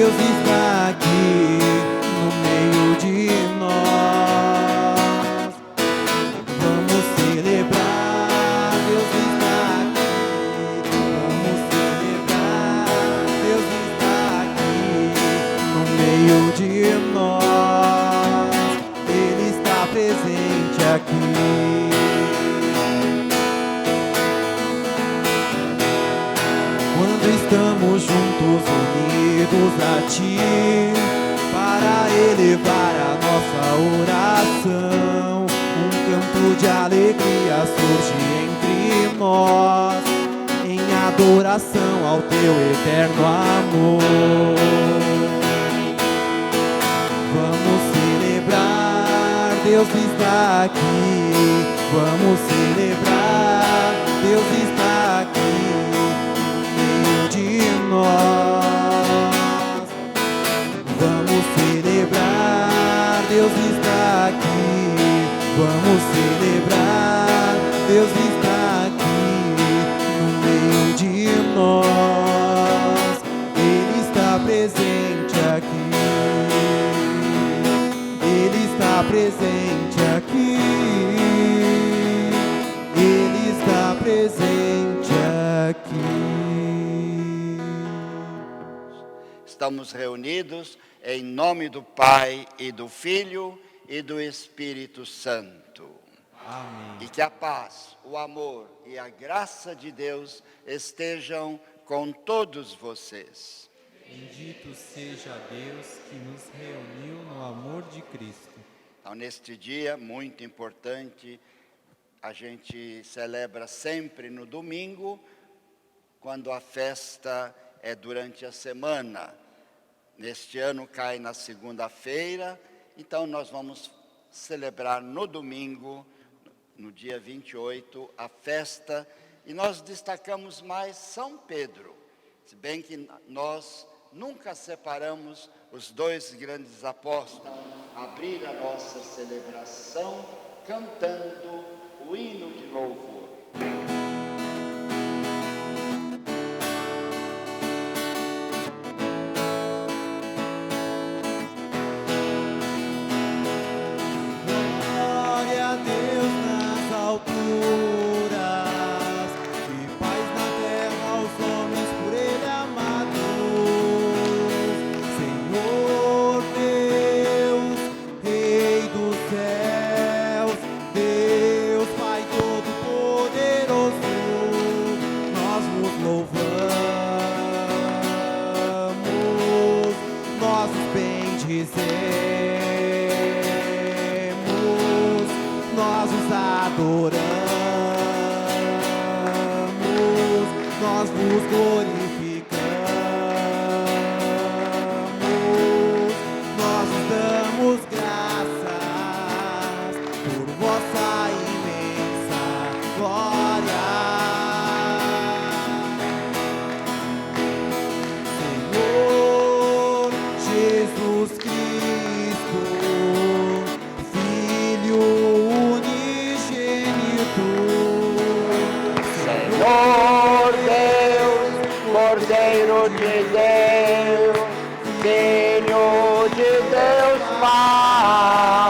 Deus está aqui no meio de nós. Vamos celebrar, Deus está aqui. Vamos celebrar, Deus está aqui no meio de nós. Ele está presente aqui. Quando estamos juntos, unidos a Ti, para elevar a nossa oração, um canto de alegria surge entre nós, em adoração ao Teu eterno amor. Vamos celebrar, Deus está aqui. Vamos celebrar, Deus está aqui de nós. Vamos celebrar, Deus está aqui. Vamos celebrar, Deus está aqui no meio de nós. Ele está presente aqui. Ele está presente aqui. Ele está presente aqui. Estamos reunidos em nome do Pai e do Filho e do Espírito Santo. Amém. E que a paz, o amor e a graça de Deus estejam com todos vocês. Bendito seja Deus que nos reuniu no amor de Cristo. Então, neste dia muito importante, a gente celebra sempre no domingo, quando a festa é durante a semana. Neste ano cai na segunda-feira, então nós vamos celebrar no domingo, no dia 28, a festa, e nós destacamos mais São Pedro, se bem que nós nunca separamos os dois grandes apóstolos. Abrir a nossa celebração cantando o hino de louvor. Nós os adoramos, nós vos glorificamos, nós vos damos graças por vossa imensa glória. Senhor Jesus Cristo, Filho Senhor Deus, Cordeiro de Deus, Filho de Deus Pai,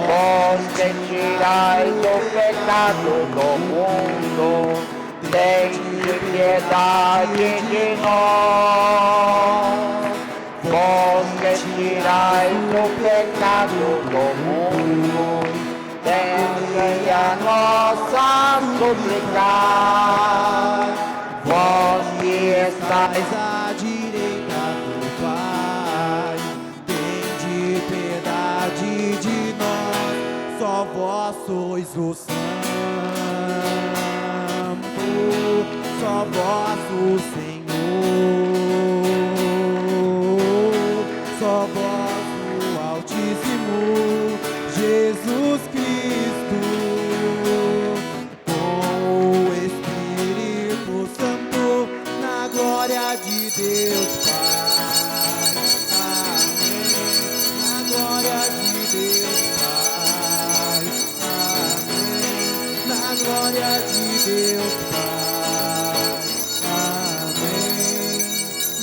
vós que tirais o pecado do mundo, tende piedade de nós. Vós que tirais o pecado do mundo, tende a nossa suplicar. Vós que estáis à direita do Pai, tende piedade de nós. Só vós sois o Santo, só vós o Senhor, só vós o Altíssimo Jesus Cristo, com o Espírito Santo, na glória de Deus Pai. Amém. Na glória de Deus Pai. Amém. Na glória de Deus Pai. Amém.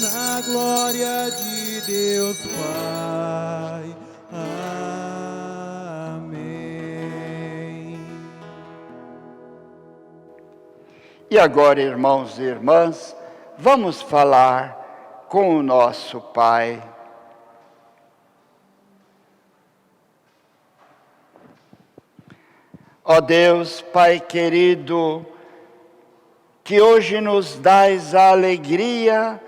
Na a glória de Deus Pai. Amém. E agora, irmãos e irmãs, vamos falar com o nosso Pai. Ó Deus, Pai querido, que hoje nos dais a alegria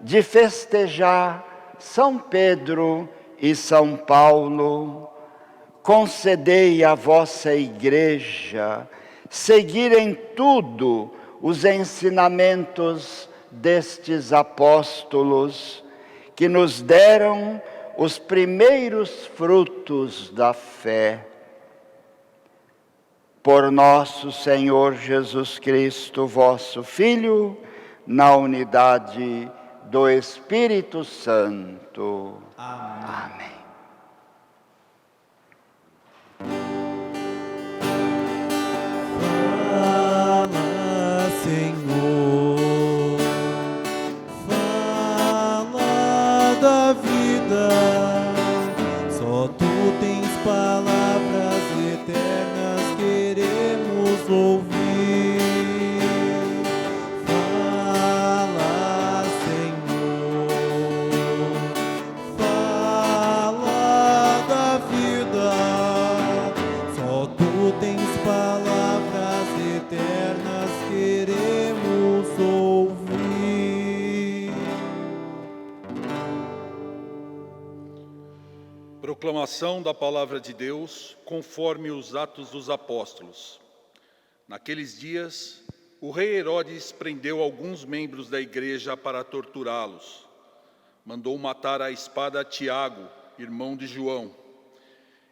de festejar São Pedro e São Paulo, concedei à vossa Igreja seguir em tudo os ensinamentos destes apóstolos que nos deram os primeiros frutos da fé. Por nosso Senhor Jesus Cristo, vosso Filho, na unidade do Espírito Santo. Amém. Amém. Fala, Senhor, fala da vida, só tu tens palavras eternas, queremos ouvir. Fala, Senhor, fala da vida, só tu tens palavras eternas, queremos ouvir. Proclamação da Palavra de Deus, conforme os Atos dos Apóstolos. Naqueles dias, o rei Herodes prendeu alguns membros da igreja para torturá-los. Mandou matar à espada Tiago, irmão de João.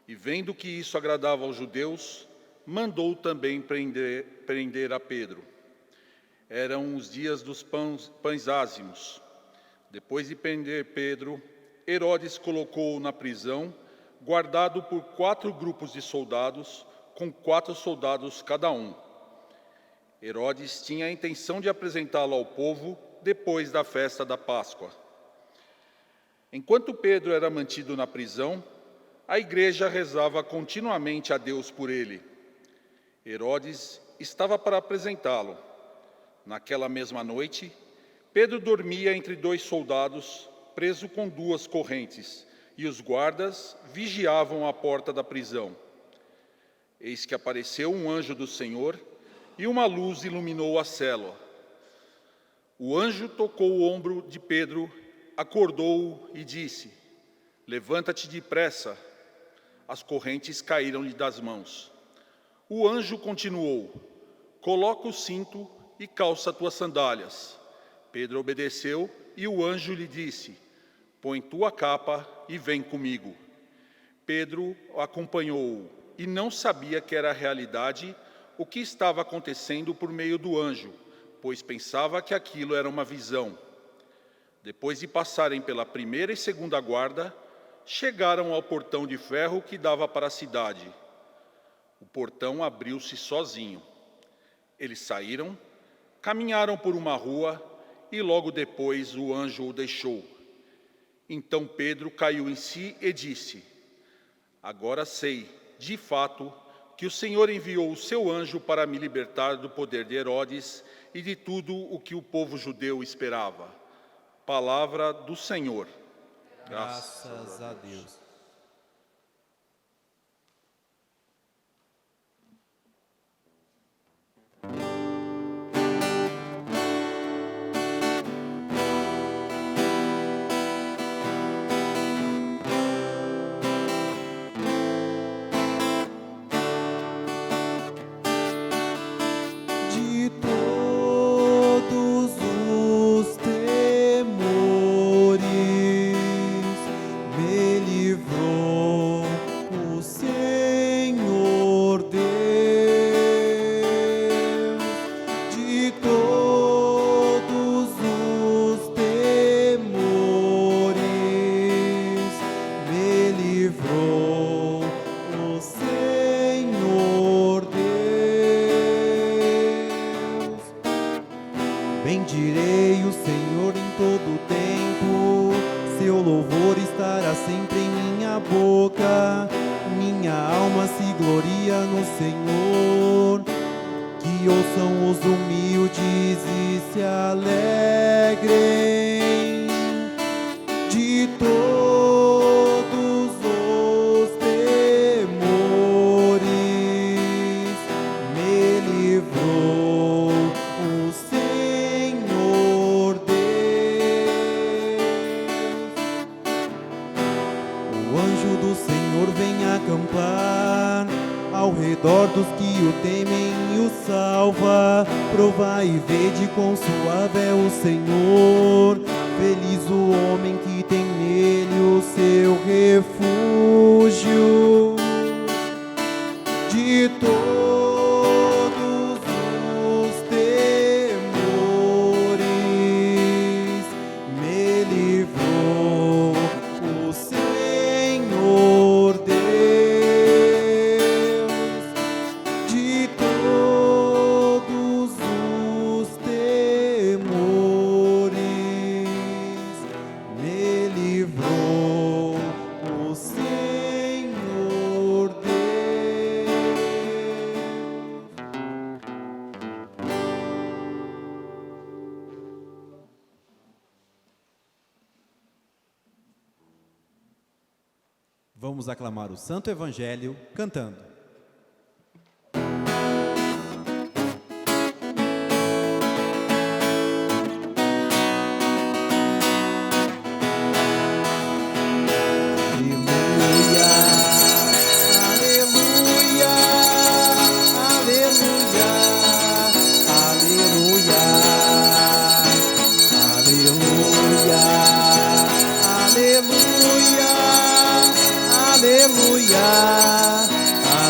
E vendo que isso agradava aos judeus, mandou também prender a Pedro. Eram os dias dos pães ázimos. Depois de prender Pedro, Herodes colocou-o na prisão, guardado por 4 grupos de soldados, com 4 soldados cada um. Herodes tinha a intenção de apresentá-lo ao povo depois da festa da Páscoa. Enquanto Pedro era mantido na prisão, a igreja rezava continuamente a Deus por ele. Herodes estava para apresentá-lo. Naquela mesma noite, Pedro dormia entre 2 soldados, preso com 2 correntes, e os guardas vigiavam a porta da prisão. Eis que apareceu um anjo do Senhor, e uma luz iluminou a cela. O anjo tocou o ombro de Pedro, acordou-o e disse: levanta-te depressa. As correntes caíram-lhe das mãos. O anjo continuou: coloca o cinto e calça tuas sandálias. Pedro obedeceu e o anjo lhe disse: põe tua capa e vem comigo. Pedro acompanhou-o e não sabia que era realidade o que estava acontecendo por meio do anjo, pois pensava que aquilo era uma visão. Depois de passarem pela primeira e segunda guarda, chegaram ao portão de ferro que dava para a cidade. O portão abriu-se sozinho. Eles saíram, caminharam por uma rua e logo depois o anjo o deixou. Então Pedro caiu em si e disse: agora sei, de fato, que o Senhor enviou o seu anjo para me libertar do poder de Herodes e de tudo o que o povo judeu esperava. Palavra do Senhor. Graças a Deus. De todos os temores me livrou o Senhor Deus. De todos os temores me livrou o Senhor Deus. Bendirei o Senhor em todo tempo, e ouçam os humildes e se alegrem. De todos os temores me livrou o Senhor Deus. O anjo do Senhor vem acampar ao redor dos que o temem e o salva. Provai e vede quão suave é o Senhor. Feliz o homem que tem nele o seu refúgio. De todos os temores me livrou o Senhor Deus. De todos os temores me livrou o Senhor Deus. Vamos aclamar o Santo Evangelho cantando.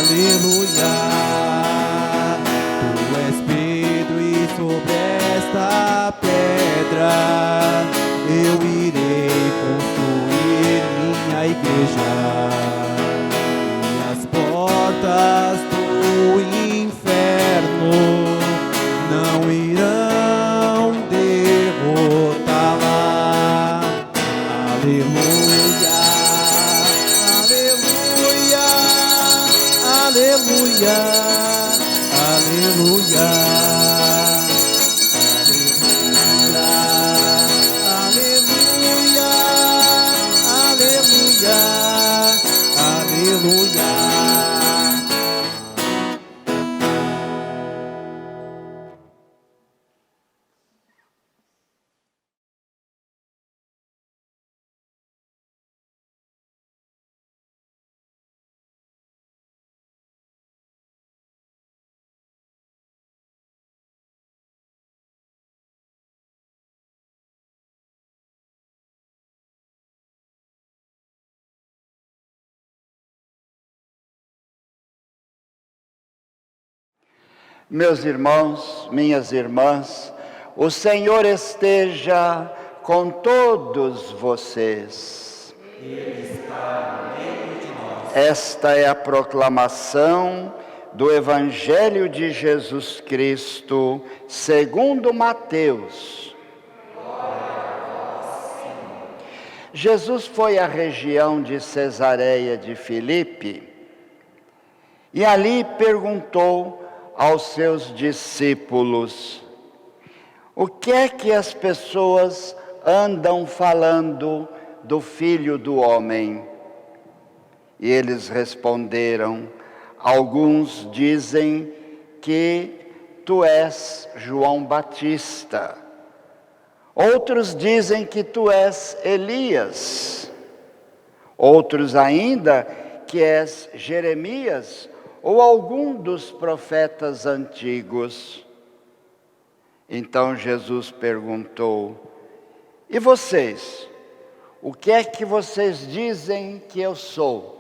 Aleluia, tu és Pedro e sobre esta pedra eu irei construir minha igreja, e as portas do inferno não irão derrotá-la. Aleluia, aleluia, aleluia, aleluia, aleluia, aleluia, aleluia. Meus irmãos, minhas irmãs, o Senhor esteja com todos vocês. Ele está no meio de nós. Esta é a proclamação do Evangelho de Jesus Cristo, segundo Mateus. Jesus foi à região de Cesareia de Filipe e ali perguntou aos seus discípulos: o que é que as pessoas andam falando do Filho do Homem? E eles responderam: alguns dizem que tu és João Batista, outros dizem que tu és Elias, outros ainda que és Jeremias ou algum dos profetas antigos. Então Jesus perguntou: e vocês? O que é que vocês dizem que eu sou?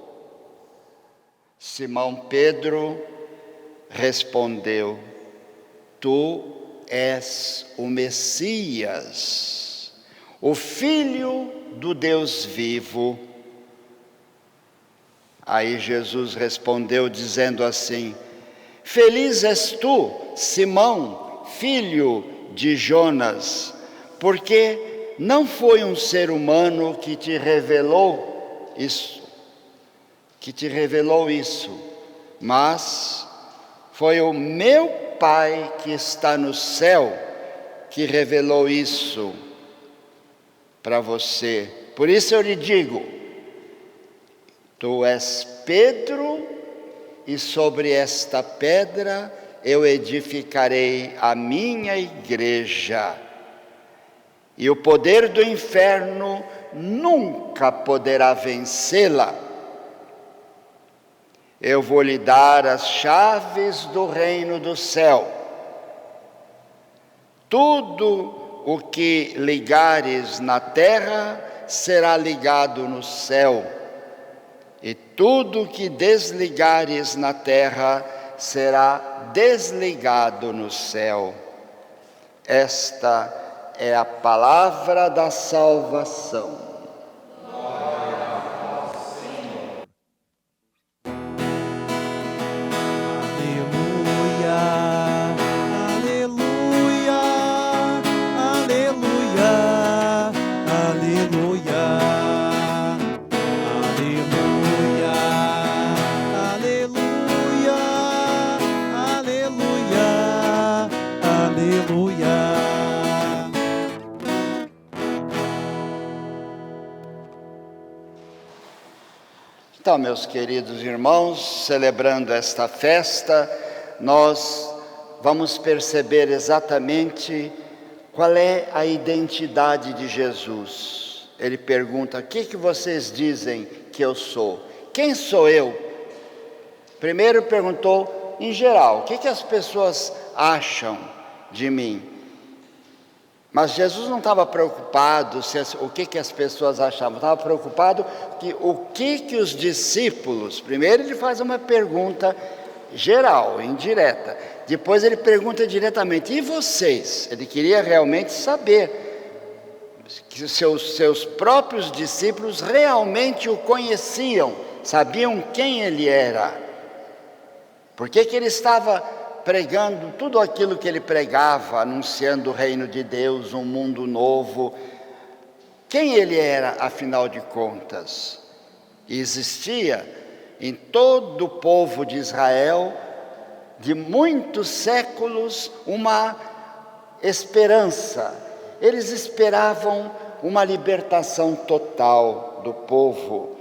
Simão Pedro respondeu: tu és o Messias, o Filho do Deus vivo. Aí Jesus respondeu dizendo assim: feliz és tu, Simão, filho de Jonas, porque não foi um ser humano que te revelou isso, mas foi o meu Pai que está no céu que revelou isso para você. Por isso eu lhe digo: tu és Pedro, e sobre esta pedra eu edificarei a minha igreja, e o poder do inferno nunca poderá vencê-la. Eu vou lhe dar as chaves do reino do céu. Tudo o que ligares na terra será ligado no céu, e tudo o que desligares na terra será desligado no céu. Esta é a palavra da salvação. Então, meus queridos irmãos, celebrando esta festa, nós vamos perceber exatamente qual é a identidade de Jesus. Ele pergunta: o que vocês dizem que eu sou? Quem sou eu? Primeiro perguntou em geral, o que as pessoas acham de mim? Mas Jesus não estava preocupado o que as pessoas achavam, estava preocupado o que os discípulos... Primeiro ele faz uma pergunta geral, indireta. Depois ele pergunta diretamente: e vocês? Ele queria realmente saber que seus próprios discípulos realmente o conheciam, sabiam quem ele era. Por que ele estava pregando tudo aquilo que ele pregava, anunciando o reino de Deus, um mundo novo? Quem ele era, afinal de contas? E existia em todo o povo de Israel, de muitos séculos, uma esperança. Eles esperavam uma libertação total do povo,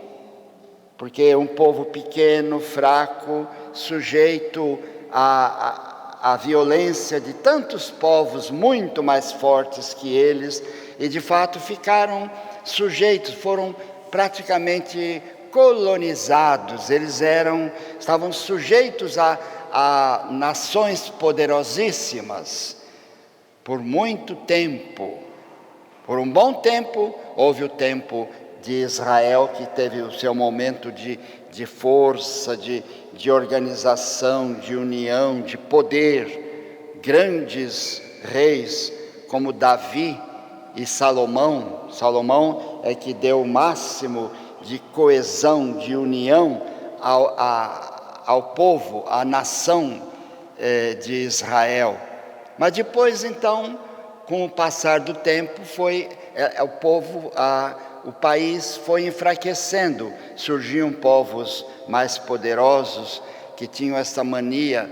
porque é um povo pequeno, fraco, sujeito a violência de tantos povos muito mais fortes que eles, e de fato ficaram sujeitos, foram praticamente colonizados. Eles estavam sujeitos a nações poderosíssimas por muito tempo. Por um bom tempo, houve o tempo de Israel, que teve o seu momento de força, de organização, de união, de poder. Grandes reis como Davi e Salomão. Salomão é que deu o máximo de coesão, de união ao povo, à nação de Israel. Mas depois, então, com o passar do tempo, o país foi enfraquecendo. Surgiam povos mais poderosos que tinham essa mania,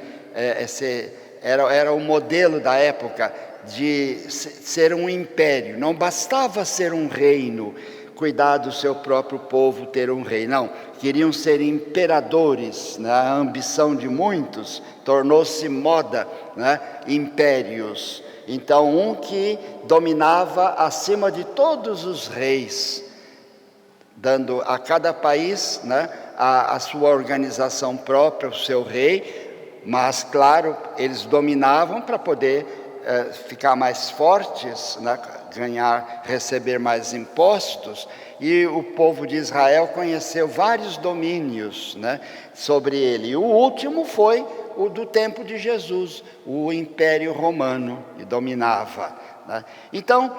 era o modelo da época de ser um império. Não bastava ser um reino, cuidar do seu próprio povo, ter um rei. Não, queriam ser imperadores, né? A ambição de muitos tornou-se moda, né? Impérios. Então, um que dominava acima de todos os reis, dando a cada país, né, a sua organização própria, o seu rei. Mas, claro, eles dominavam para poder ficar mais fortes, né, receber mais impostos. E o povo de Israel conheceu vários domínios, né, sobre ele. E o último foi o do tempo de Jesus, o Império Romano, que dominava, né? Então,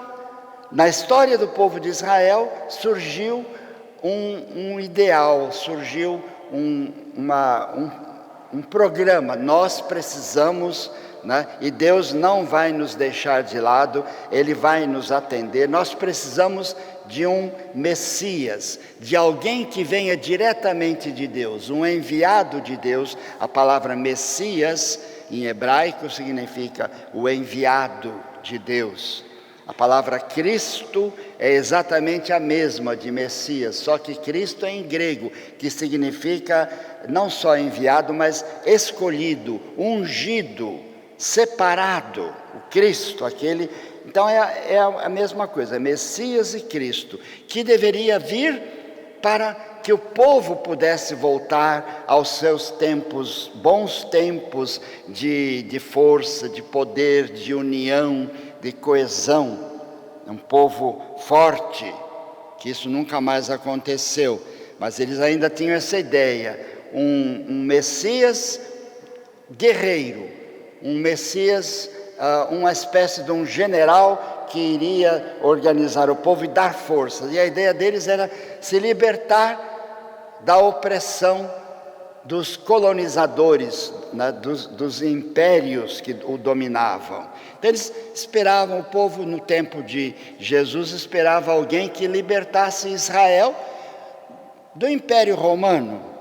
na história do povo de Israel, surgiu um ideal, surgiu um programa. Nós precisamos, né? E Deus não vai nos deixar de lado, Ele vai nos atender. Nós precisamos de um Messias, de alguém que venha diretamente de Deus, um enviado de Deus. A palavra Messias em hebraico significa o enviado de Deus. A palavra Cristo é exatamente a mesma de Messias, só que Cristo é em grego, que significa não só enviado, mas escolhido, ungido, separado. O Cristo, aquele... Então é a mesma coisa, Messias e Cristo, que deveria vir para que o povo pudesse voltar aos seus tempos, bons tempos de força, de poder, de união, de coesão. Um povo forte, que isso nunca mais aconteceu, mas eles ainda tinham essa ideia, um Messias guerreiro, um Messias, uma espécie de um general que iria organizar o povo e dar força. E a ideia deles era se libertar da opressão dos colonizadores, né, dos impérios que o dominavam. Então eles esperavam, o povo no tempo de Jesus esperava alguém que libertasse Israel do Império Romano.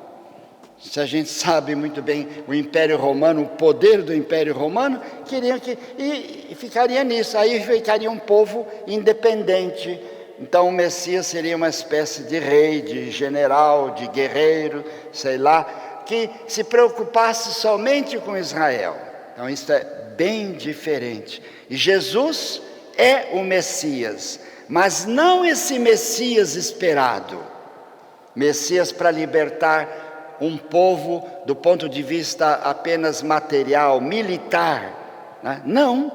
Se a gente sabe muito bem o Império Romano, o poder do Império Romano, queriam que... E ficaria nisso, aí ficaria um povo independente. Então o Messias seria uma espécie de rei, de general, de guerreiro, sei lá, que se preocupasse somente com Israel. Então isso é bem diferente. E Jesus é o Messias, mas não esse Messias esperado. Messias para libertar um povo do ponto de vista apenas material, militar, né? Não.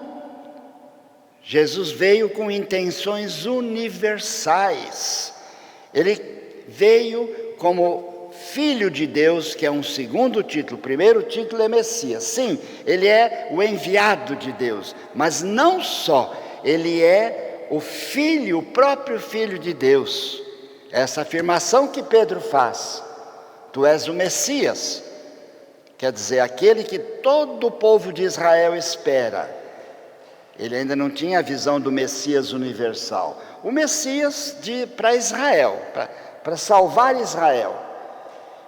Jesus veio com intenções universais. Ele veio como Filho de Deus, que é um segundo título. O primeiro título é Messias. Sim, ele é o enviado de Deus, mas não só, ele é o Filho, o próprio Filho de Deus. Essa afirmação que Pedro faz: tu és o Messias, quer dizer, aquele que todo o povo de Israel espera. Ele ainda não tinha a visão do Messias universal. O Messias para Israel, para salvar Israel.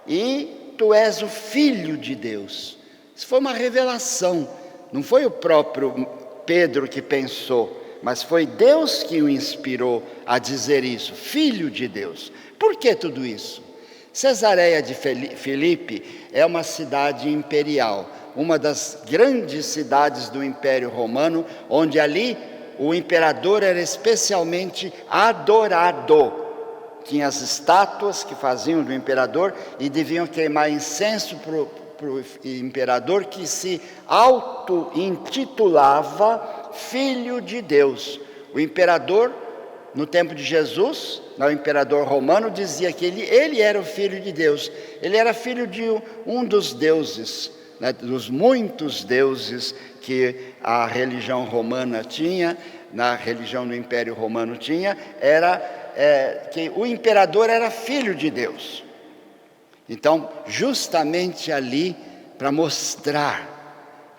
E tu és o Filho de Deus. Isso foi uma revelação. Não foi o próprio Pedro que pensou, mas foi Deus que o inspirou a dizer isso. Filho de Deus. Por que tudo isso? Cesareia de Filipe é uma cidade imperial, uma das grandes cidades do Império Romano, onde ali o imperador era especialmente adorado. Tinha as estátuas que faziam do imperador e deviam queimar incenso para o imperador, que se auto-intitulava Filho de Deus. O imperador, no tempo de Jesus, o imperador romano, dizia que ele era o Filho de Deus. Ele era filho de um dos deuses, né, dos muitos deuses que a religião romana tinha, na religião do Império Romano tinha, que o imperador era filho de Deus. Então, justamente ali, para mostrar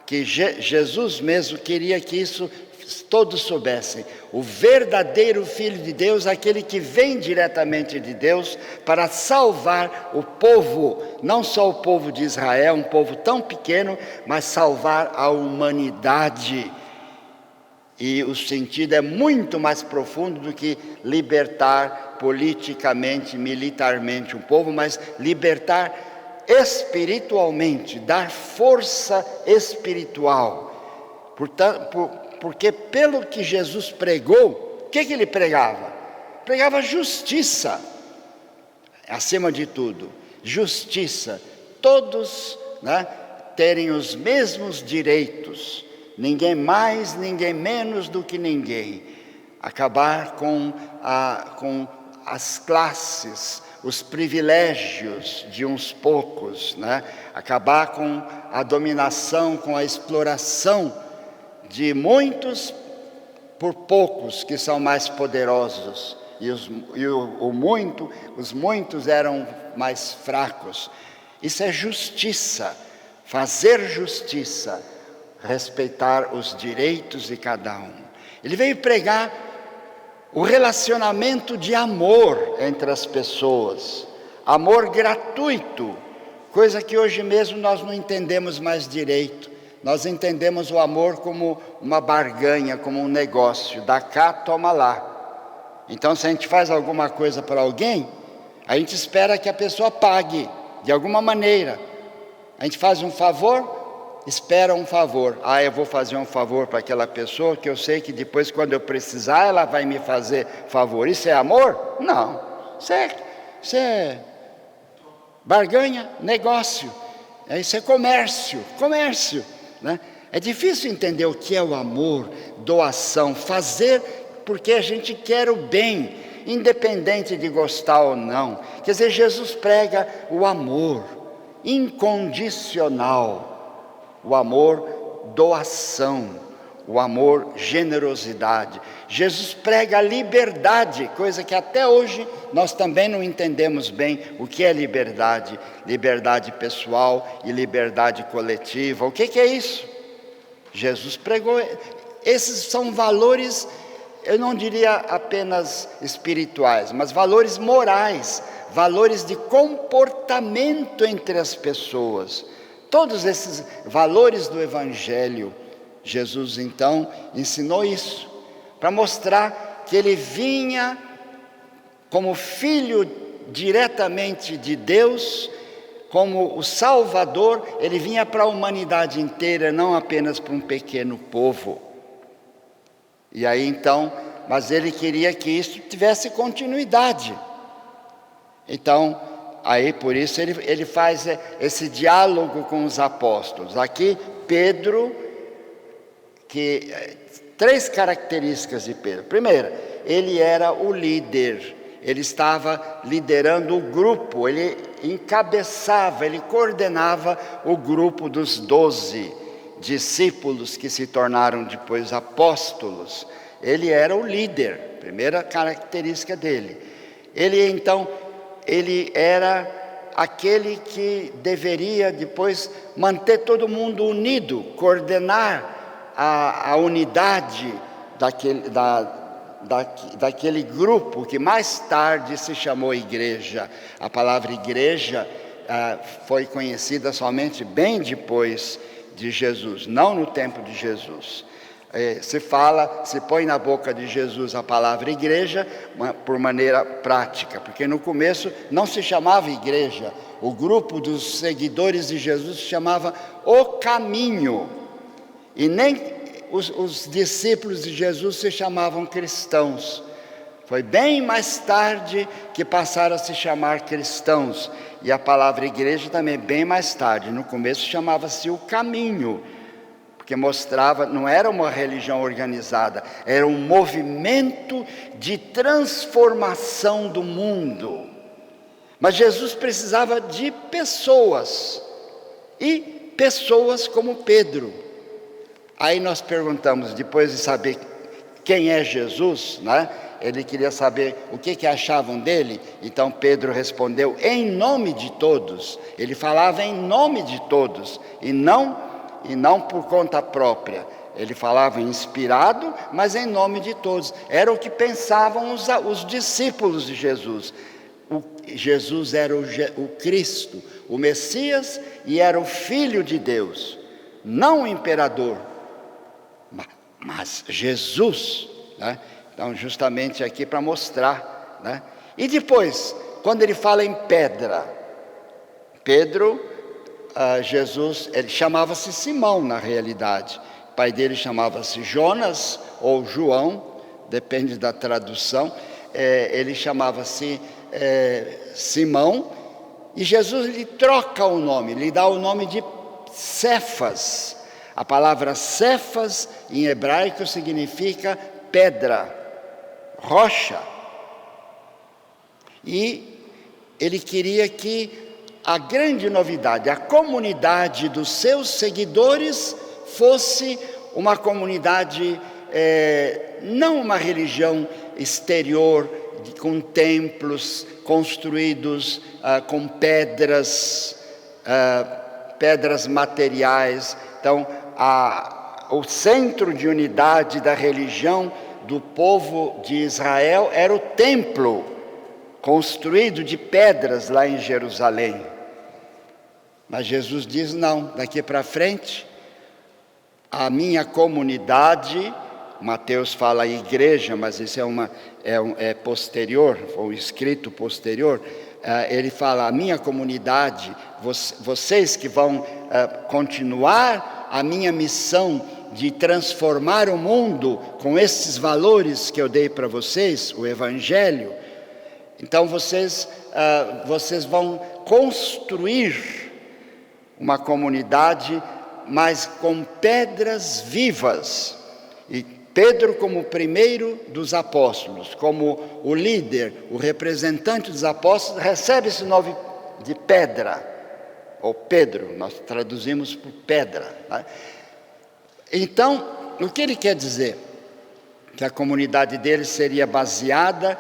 que Jesus mesmo queria que isso todos soubessem, o verdadeiro Filho de Deus, aquele que vem diretamente de Deus para salvar o povo, não só o povo de Israel, um povo tão pequeno, mas salvar a humanidade. E o sentido é muito mais profundo do que libertar politicamente, militarmente um povo, mas libertar espiritualmente, dar força espiritual. Portanto, porque pelo que Jesus pregou, o que ele pregava? Pregava justiça, acima de tudo, justiça, todos, né, terem os mesmos direitos, ninguém mais, ninguém menos do que ninguém, acabar com as classes, os privilégios de uns poucos, né? Acabar com a dominação, com a exploração de muitos por poucos que são mais poderosos, e os muitos eram mais fracos. Isso é justiça, fazer justiça, respeitar os direitos de cada um. Ele veio pregar o relacionamento de amor entre as pessoas, amor gratuito, coisa que hoje mesmo nós não entendemos mais direito. nós entendemos o amor como uma barganha, como um negócio, dá cá, toma lá. Então, se a gente faz alguma coisa para alguém, a gente espera que a pessoa pague, de alguma maneira. A gente faz um favor, espera um favor. Eu vou fazer um favor para aquela pessoa, que eu sei que depois, quando eu precisar, ela vai me fazer favor. Isso é amor? Não. Isso é barganha, negócio. Isso é comércio, né? É difícil entender o que é o amor, doação, fazer porque a gente quer o bem, independente de gostar ou não. Quer dizer, Jesus prega o amor incondicional, o amor doação, o amor generosidade. Jesus prega a liberdade, coisa que até hoje nós também não entendemos bem o que é liberdade. Liberdade pessoal e liberdade coletiva. O que é isso? Jesus pregou. Esses são valores, eu não diria apenas espirituais, mas valores morais, valores de comportamento entre as pessoas. Todos esses valores do Evangelho, Jesus então ensinou isso, para mostrar que ele vinha como filho diretamente de Deus, como o Salvador. Ele vinha para a humanidade inteira, não apenas para um pequeno povo. E aí então, mas ele queria que isso tivesse continuidade. Então, aí por isso ele faz esse diálogo com os apóstolos. Aqui Pedro, três características de Pedro. Primeira, ele era o líder. Ele estava liderando o grupo, ele encabeçava, ele coordenava o grupo dos 12 discípulos que se tornaram depois apóstolos. Ele era o líder, primeira característica dele. Ele era aquele que deveria depois manter todo mundo unido, coordenar a unidade daquele grupo que mais tarde se chamou igreja. A palavra igreja foi conhecida somente bem depois de Jesus, não no tempo de Jesus. Se põe na boca de Jesus a palavra igreja por maneira prática, porque no começo não se chamava igreja. O grupo dos seguidores de Jesus se chamava o caminho, e nem os discípulos de Jesus se chamavam cristãos. Foi bem mais tarde que passaram a se chamar cristãos, e a palavra igreja também bem mais tarde. No começo chamava-se o caminho, porque mostrava, não era uma religião organizada, era um movimento de transformação do mundo. Mas Jesus precisava de pessoas, e pessoas como Pedro. Aí nós perguntamos, depois de saber quem é Jesus, né? Ele queria saber o que achavam dele. Então Pedro respondeu em nome de todos. Ele falava em nome de todos, e não por conta própria. Ele falava inspirado, mas em nome de todos. Era o que pensavam os discípulos de Jesus. Jesus era o Cristo, o Messias, e era o Filho de Deus, não o imperador, mas Jesus, né? Então, justamente aqui para mostrar, né? E depois, quando ele fala em pedra, Pedro, Jesus, ele chamava-se Simão na realidade. O pai dele chamava-se Jonas ou João, depende da tradução. Ele chamava-se Simão, e Jesus lhe troca o nome, lhe dá o nome de Cefas. A palavra Cefas em hebraico significa pedra, rocha. E ele queria que a grande novidade, a comunidade dos seus seguidores fosse uma comunidade, não uma religião exterior, com templos construídos com pedras materiais. Então, o centro de unidade da religião do povo de Israel era o templo, construído de pedras lá em Jerusalém. Mas Jesus diz não, daqui para frente, a minha comunidade, Mateus fala igreja, mas isso é posterior, foi um escrito posterior. Ele fala, a minha comunidade, vocês que vão continuar a minha missão de transformar o mundo com esses valores que eu dei para vocês, o Evangelho. Então vocês vão construir uma comunidade, mas com pedras vivas. E Pedro, como o primeiro dos apóstolos, como o líder, o representante dos apóstolos, recebe esse nome de pedra, ou Pedro, nós traduzimos por pedra, né? Então, o que ele quer dizer? Que a comunidade dele seria baseada,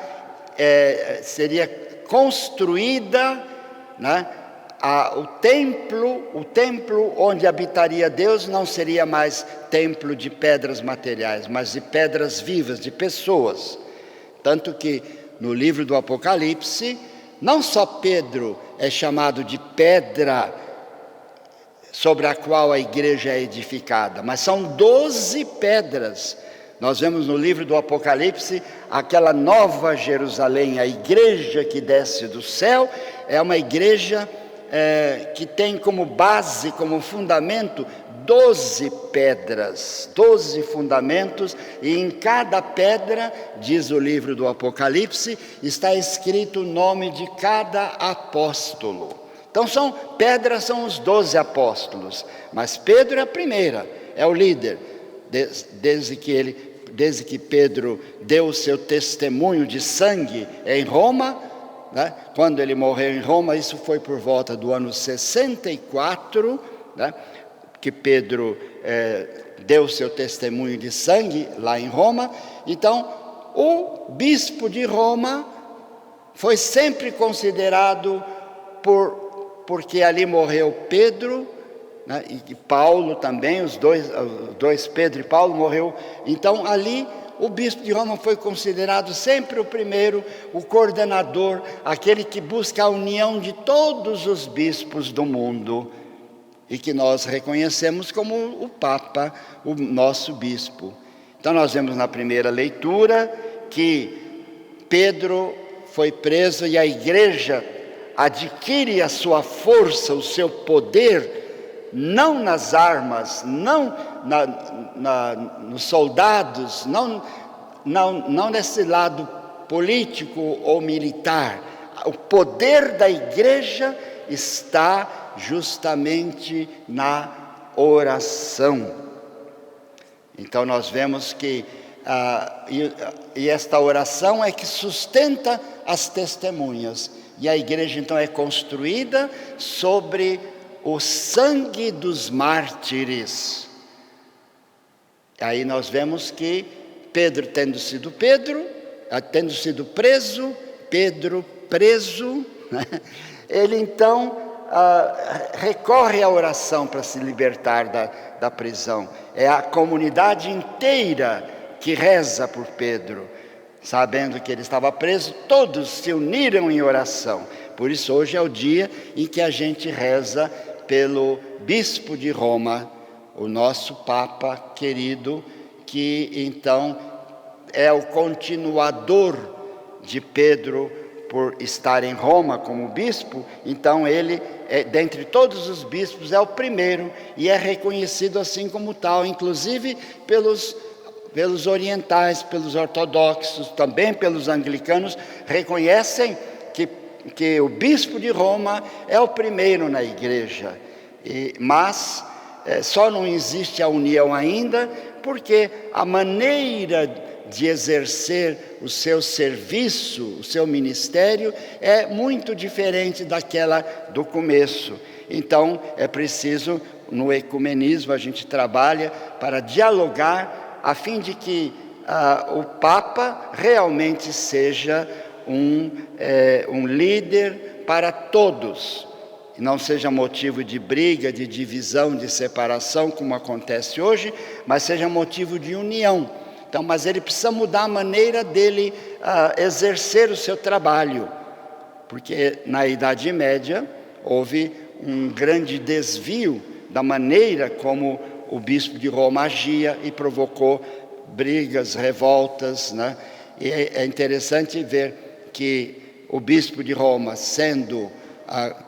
seria construída, né? O templo onde habitaria Deus não seria mais templo de pedras materiais, mas de pedras vivas, de pessoas. Tanto que no livro do Apocalipse, não só Pedro é chamado de pedra sobre a qual a igreja é edificada, mas são 12 pedras. Nós vemos no livro do Apocalipse aquela nova Jerusalém, a igreja que desce do céu, é uma igreja que tem como base, como fundamento, 12 pedras, 12 fundamentos, e em cada pedra, diz o livro do Apocalipse, está escrito o nome de cada apóstolo. Então pedras são os 12 apóstolos, mas Pedro é a primeira, é o líder, desde que Pedro deu o seu testemunho de sangue em Roma, né? Quando ele morreu em Roma, isso foi por volta do ano 64, né? Que Pedro deu o seu testemunho de sangue lá em Roma. Então, o bispo de Roma foi sempre considerado, porque ali morreu Pedro, né? E Paulo também, os dois Pedro e Paulo morreu. Então ali o bispo de Roma foi considerado sempre o primeiro, o coordenador, aquele que busca a união de todos os bispos do mundo, e que nós reconhecemos como o Papa, o nosso bispo. Então nós vemos na primeira leitura que Pedro foi preso e a igreja adquire a sua força, o seu poder, não nas armas, não nos soldados, não nesse lado político ou militar. O poder da igreja está justamente na oração. Então nós vemos que esta oração é que sustenta as testemunhas. E a igreja então é construída sobre o sangue dos mártires. Aí nós vemos que Pedro tendo sido preso, Pedro preso, né? Ele então recorre à oração para se libertar da prisão. É a comunidade inteira que reza por Pedro. Sabendo que ele estava preso, todos se uniram em oração. Por isso hoje é o dia em que a gente reza pelo bispo de Roma, o nosso Papa querido, que então é o continuador de Pedro por estar em Roma como bispo. Então ele, dentre todos os bispos, é o primeiro e é reconhecido assim como tal, inclusive pelos orientais, pelos ortodoxos, também pelos anglicanos, reconhecem que o bispo de Roma é o primeiro na igreja. Mas só não existe a união ainda, porque a maneira de exercer o seu serviço, o seu ministério, é muito diferente daquela do começo. Então é preciso, no ecumenismo, a gente trabalha para dialogar, a fim de que o Papa realmente seja um líder para todos, e não seja motivo de briga, de divisão, de separação, como acontece hoje, mas seja motivo de união. Então, mas ele precisa mudar a maneira dele exercer o seu trabalho, porque na Idade Média houve um grande desvio da maneira como o bispo de Roma agia e provocou brigas, revoltas, né? E é interessante ver que o bispo de Roma, sendo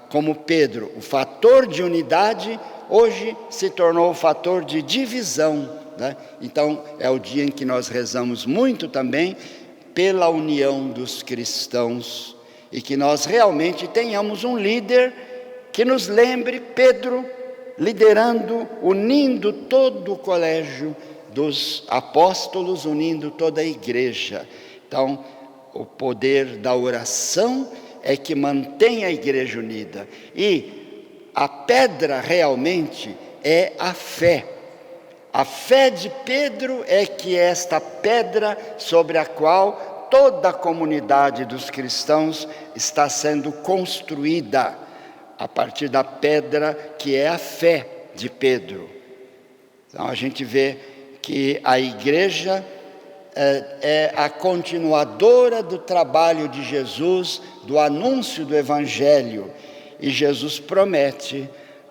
como Pedro o fator de unidade, hoje se tornou o fator de divisão, né? Então é o dia em que nós rezamos muito também pela união dos cristãos, e que nós realmente tenhamos um líder que nos lembre Pedro liderando, unindo todo o colégio dos apóstolos, unindo toda a igreja. Então, o poder da oração é que mantém a igreja unida. E a pedra realmente é a fé. A fé de Pedro é que é esta pedra sobre a qual toda a comunidade dos cristãos está sendo construída, a partir da pedra que é a fé de Pedro. Então a gente vê que a igreja é a continuadora do trabalho de Jesus, do anúncio do Evangelho. E Jesus promete: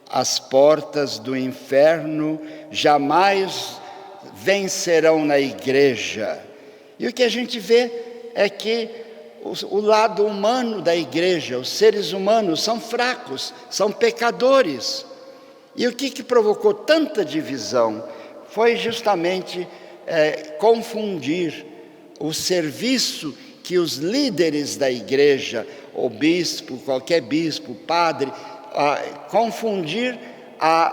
as portas do inferno jamais vencerão na igreja. E o que a gente vê é que o lado humano da igreja, os seres humanos são fracos, são pecadores. E o que provocou tanta divisão foi justamente confundir o serviço que os líderes da igreja, o bispo, qualquer bispo, padre, confundir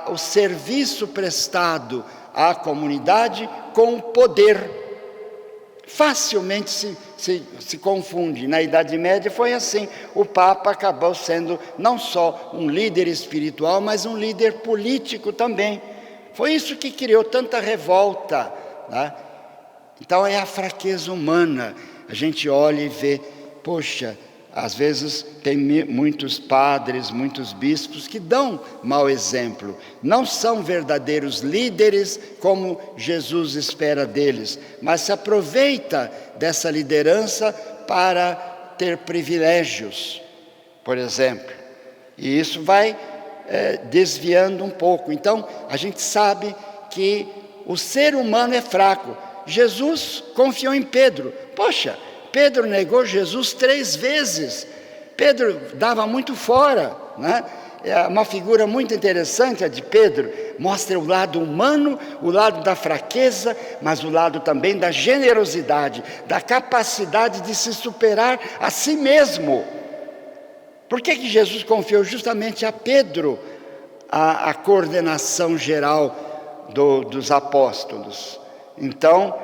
o serviço prestado à comunidade com o poder. Facilmente se confunde. Na Idade Média foi assim. O Papa acabou sendo não só um líder espiritual, mas um líder político também. Foi isso que criou tanta revolta, né? Então é a fraqueza humana. A gente olha e vê, poxa, às vezes tem muitos padres, muitos bispos que dão mau exemplo. Não são verdadeiros líderes como Jesus espera deles, mas se aproveita dessa liderança para ter privilégios, por exemplo. E isso vai desviando um pouco. Então, a gente sabe que o ser humano é fraco. Jesus confiou em Pedro. Poxa, Pedro negou Jesus 3 vezes. Pedro dava muito fora, né? É uma figura muito interessante a de Pedro. Mostra o lado humano, o lado da fraqueza, mas o lado também da generosidade, da capacidade de se superar a si mesmo. Por que Jesus confiou justamente a Pedro a coordenação geral dos apóstolos? Então,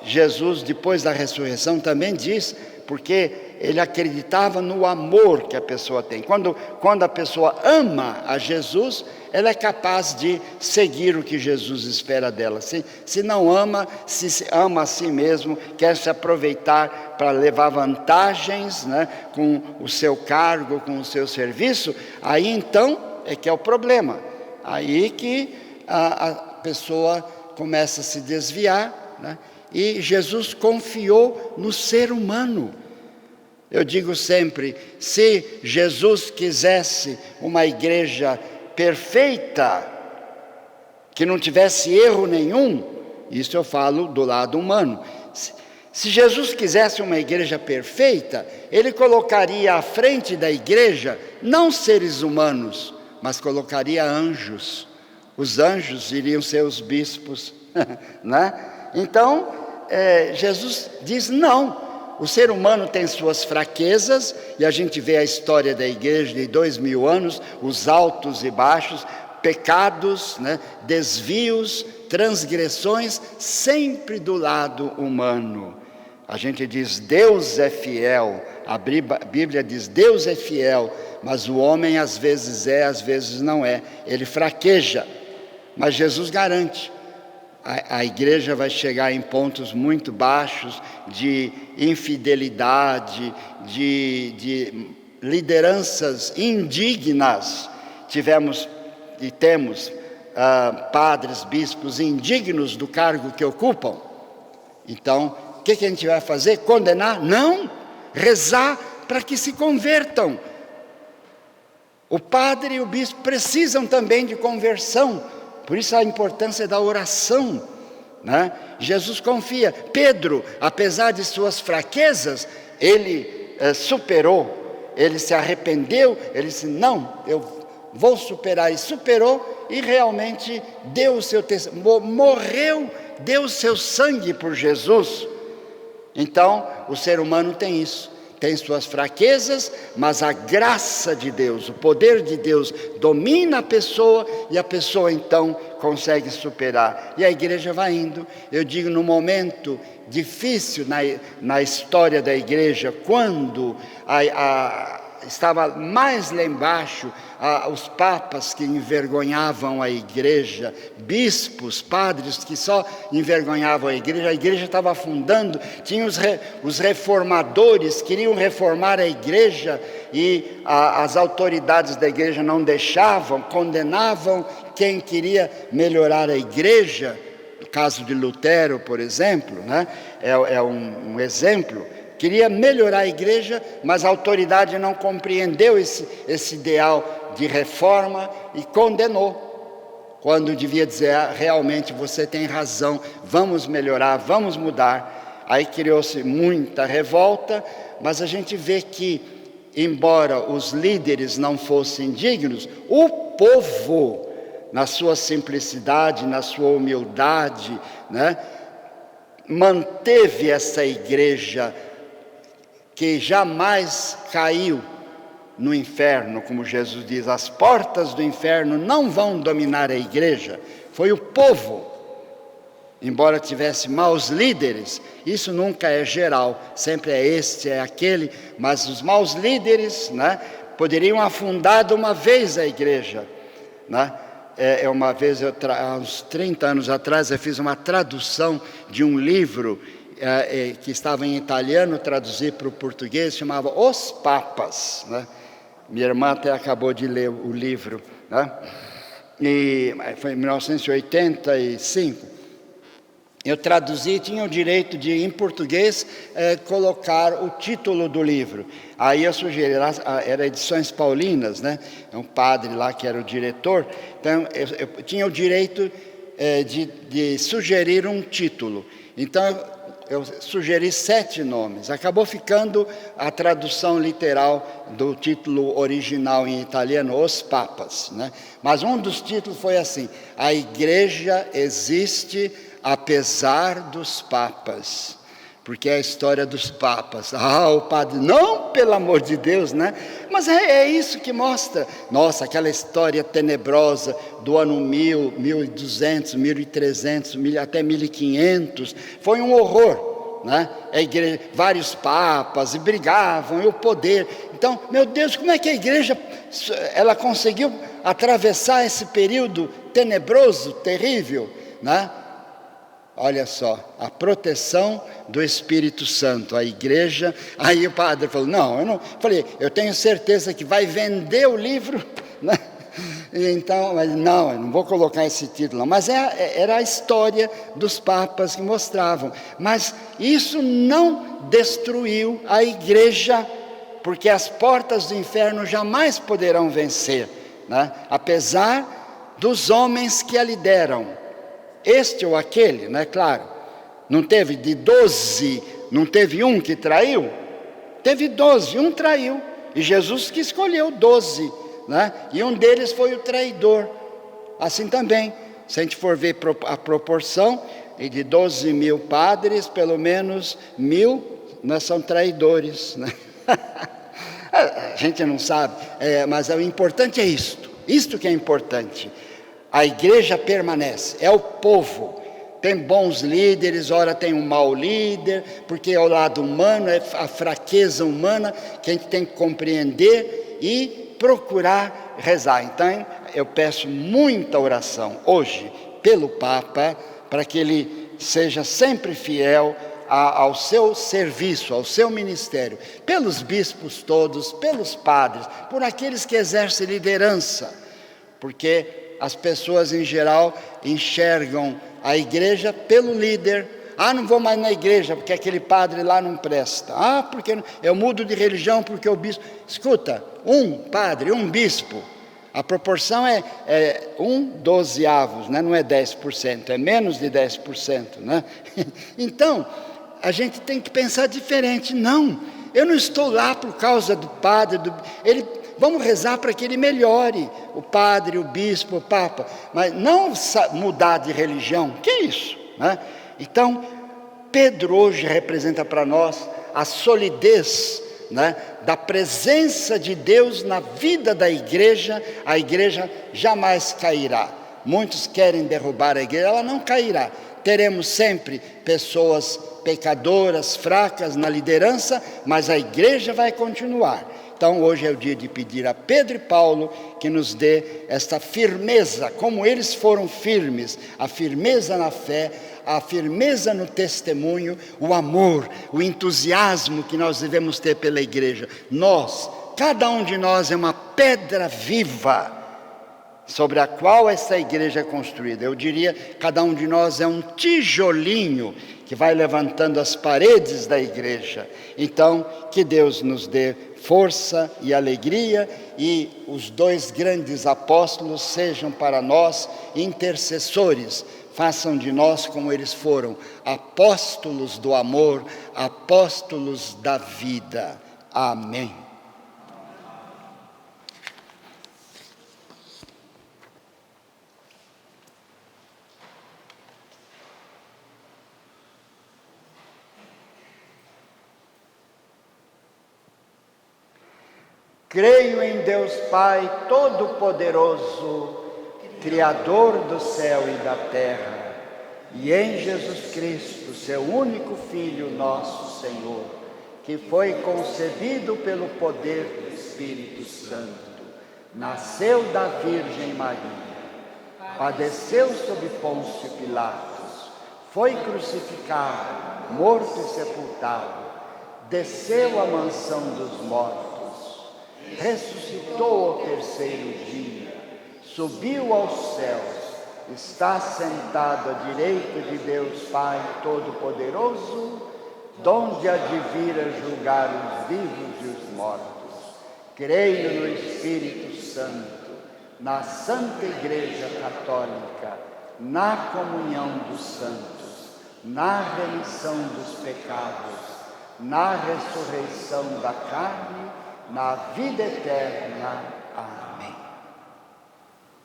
Jesus, depois da ressurreição, também diz, porque ele acreditava no amor que a pessoa tem. Quando a pessoa ama a Jesus, ela é capaz de seguir o que Jesus espera dela. Se não ama, se ama a si mesmo, quer se aproveitar para levar vantagens, né, com o seu cargo, com o seu serviço, aí então é que é o problema. Aí que a pessoa começa a se desviar, né? E Jesus confiou no ser humano. Eu digo sempre, se Jesus quisesse uma igreja perfeita, que não tivesse erro nenhum, isso eu falo do lado humano. Se Jesus quisesse uma igreja perfeita, ele colocaria à frente da igreja, não seres humanos, mas colocaria anjos. Os anjos iriam ser os bispos, né? Então, Jesus diz não. O ser humano tem suas fraquezas, e a gente vê a história da igreja de 2000 anos, os altos e baixos, pecados, né, desvios, transgressões, sempre do lado humano. A gente diz Deus é fiel, a Bíblia diz Deus é fiel, mas o homem às vezes às vezes não é, ele fraqueja. Mas Jesus garante, a igreja vai chegar em pontos muito baixos de infidelidade, de lideranças indignas. Tivemos e temos padres, bispos indignos do cargo que ocupam. Então, o que a gente vai fazer? Condenar? Não! Rezar para que se convertam. O padre e o bispo precisam também de conversão, Por isso a importância da oração, né? Jesus confia. Pedro, apesar de suas fraquezas, ele superou, ele se arrependeu, ele disse, não, eu vou superar, e superou, e realmente deu o seu testemunho, morreu, deu o seu sangue por Jesus. Então, o ser humano tem isso, tem suas fraquezas, mas a graça de Deus, o poder de Deus domina a pessoa, e a pessoa então consegue superar, e a igreja vai indo. Eu digo, no momento difícil na história da igreja, quando estava mais lá embaixo, os papas que envergonhavam a igreja, bispos, padres que só envergonhavam a igreja estava afundando, tinha os reformadores, queriam reformar a igreja, e as autoridades da igreja não deixavam, condenavam quem queria melhorar a igreja. No caso de Lutero, por exemplo, né? é um exemplo. Queria melhorar a igreja, mas a autoridade não compreendeu esse ideal de reforma e condenou, quando devia dizer, realmente você tem razão, vamos melhorar, vamos mudar. Aí criou-se muita revolta, mas a gente vê que, embora os líderes não fossem dignos, o povo, na sua simplicidade, na sua humildade, né, manteve essa igreja que jamais caiu no inferno, como Jesus diz, as portas do inferno não vão dominar a igreja. Foi o povo, embora tivesse maus líderes, isso nunca é geral, sempre é este, é aquele, mas os maus líderes, né, poderiam afundar de uma vez a igreja, né? Uma vez, há uns 30 anos atrás, eu fiz uma tradução de um livro que estava em italiano, traduzi para o português, chamava Os Papas, né? Minha irmã até acabou de ler o livro, né? E foi em 1985. Eu traduzi, tinha o direito de, em português, colocar o título do livro. Aí eu sugeri, era Edições Paulinas, né? Um padre lá que era o diretor, então eu tinha o direito de sugerir um título. Então eu sugeri 7 nomes, acabou ficando a tradução literal do título original em italiano, Os Papas, né? Mas um dos títulos foi assim: a igreja existe apesar dos papas, porque é a história dos papas. O padre, não, pelo amor de Deus, né? Mas é isso que mostra, nossa, aquela história tenebrosa do ano 1000, 1200, 1300, até 1500, foi um horror, né? A igreja, vários papas, e brigavam, e o poder. Então, meu Deus, como é que a igreja, ela conseguiu atravessar esse período tenebroso, terrível, né? Olha só, a proteção do Espírito Santo, a igreja. Aí o padre falou, eu tenho certeza que vai vender o livro, né? Então, mas não, eu não vou colocar esse título, mas era a história dos papas que mostravam. Mas isso não destruiu a igreja, porque as portas do inferno jamais poderão vencer, né? Apesar dos homens que a lideram. Este ou aquele, né? Claro, não teve de 12, não teve um que traiu? Teve 12, um traiu, e Jesus que escolheu 12, né? E um deles foi o traidor. Assim também, se a gente for ver a proporção, e de 12 mil padres, pelo menos 1000 são traidores, né? A gente não sabe, mas o importante é isto que é importante. A igreja permanece, é o povo. Tem bons líderes, ora tem um mau líder, porque é o lado humano, é a fraqueza humana que a gente tem que compreender e procurar rezar. Então eu peço muita oração hoje pelo Papa, para que ele seja sempre fiel ao seu serviço, ao seu ministério, pelos bispos todos, pelos padres, por aqueles que exercem liderança, porque as pessoas em geral enxergam a igreja pelo líder. Não vou mais na igreja porque aquele padre lá não presta. Porque eu mudo de religião porque o bispo... Escuta, um padre, um bispo, A proporção é 1/12, né? Não é 10%, é menos de 10%. Né? Então, a gente tem que pensar diferente. Não, eu não estou lá por causa do padre, vamos rezar para que ele melhore, o padre, o bispo, o papa, mas não mudar de religião. Que é isso? Né? Então, Pedro hoje representa para nós a solidez, né, da presença de Deus na vida da igreja. A igreja jamais cairá. Muitos querem derrubar a igreja, ela não cairá. Teremos sempre pessoas pecadoras, fracas na liderança, mas a igreja vai continuar. Então hoje é o dia de pedir a Pedro e Paulo que nos dê esta firmeza, como eles foram firmes, a firmeza na fé, a firmeza no testemunho, o amor, o entusiasmo que nós devemos ter pela igreja. Nós, cada um de nós é uma pedra viva sobre a qual essa igreja é construída. Eu diria, cada um de nós é um tijolinho que vai levantando as paredes da igreja. Então, que Deus nos dê força e alegria, e os dois grandes apóstolos sejam para nós intercessores. Façam de nós como eles foram, apóstolos do amor, apóstolos da vida. Amém. Creio em Deus Pai Todo-Poderoso, Criador do céu e da terra, e em Jesus Cristo, seu único Filho, nosso Senhor, que foi concebido pelo poder do Espírito Santo, nasceu da Virgem Maria, padeceu sob Pôncio Pilatos, foi crucificado, morto e sepultado, desceu à mansão dos mortos, ressuscitou ao terceiro dia, subiu aos céus, está sentado à direita de Deus Pai Todo-Poderoso, donde há de vir a julgar os vivos e os mortos. Creio no Espírito Santo, na Santa Igreja Católica, na comunhão dos santos, na remissão dos pecados, na ressurreição da carne, na vida eterna. Amém.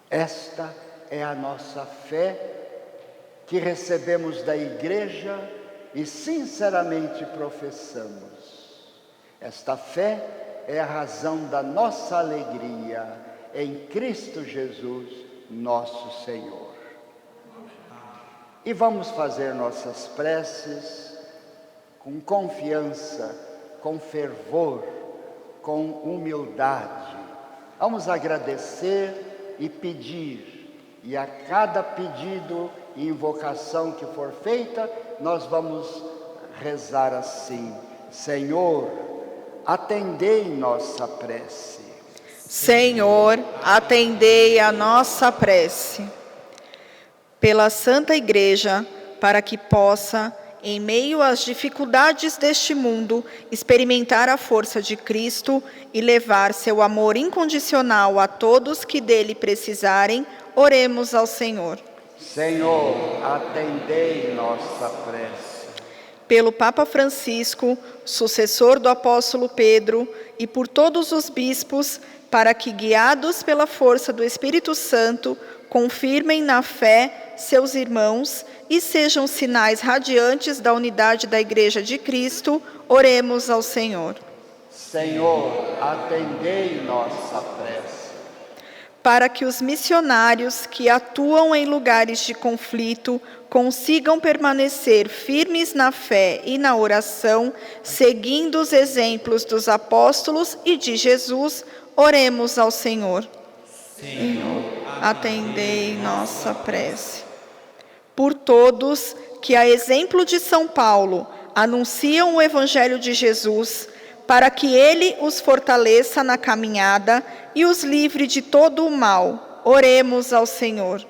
Esta é a nossa fé que recebemos da igreja e sinceramente professamos. Esta fé é a razão da nossa alegria em Cristo Jesus, nosso Senhor. E vamos fazer nossas preces com confiança, com fervor, com humildade. Vamos agradecer e pedir, e a cada pedido e invocação que for feita, nós vamos rezar assim: Senhor, atendei nossa prece. Senhor, atendei a nossa prece. Pela Santa Igreja, para que possa, em meio às dificuldades deste mundo, experimentar a força de Cristo e levar seu amor incondicional a todos que dele precisarem, oremos ao Senhor. Senhor, atendei nossa prece. Pelo Papa Francisco, sucessor do apóstolo Pedro, e por todos os bispos, para que, guiados pela força do Espírito Santo, confirmem na fé seus irmãos e sejam sinais radiantes da unidade da Igreja de Cristo, oremos ao Senhor. Senhor, atendei nossa prece. Para que os missionários que atuam em lugares de conflito consigam permanecer firmes na fé e na oração, seguindo os exemplos dos apóstolos e de Jesus, oremos ao Senhor. Senhor, atendei nossa prece. Por todos que, a exemplo de São Paulo, anunciam o Evangelho de Jesus, para que ele os fortaleça na caminhada e os livre de todo o mal, oremos ao Senhor.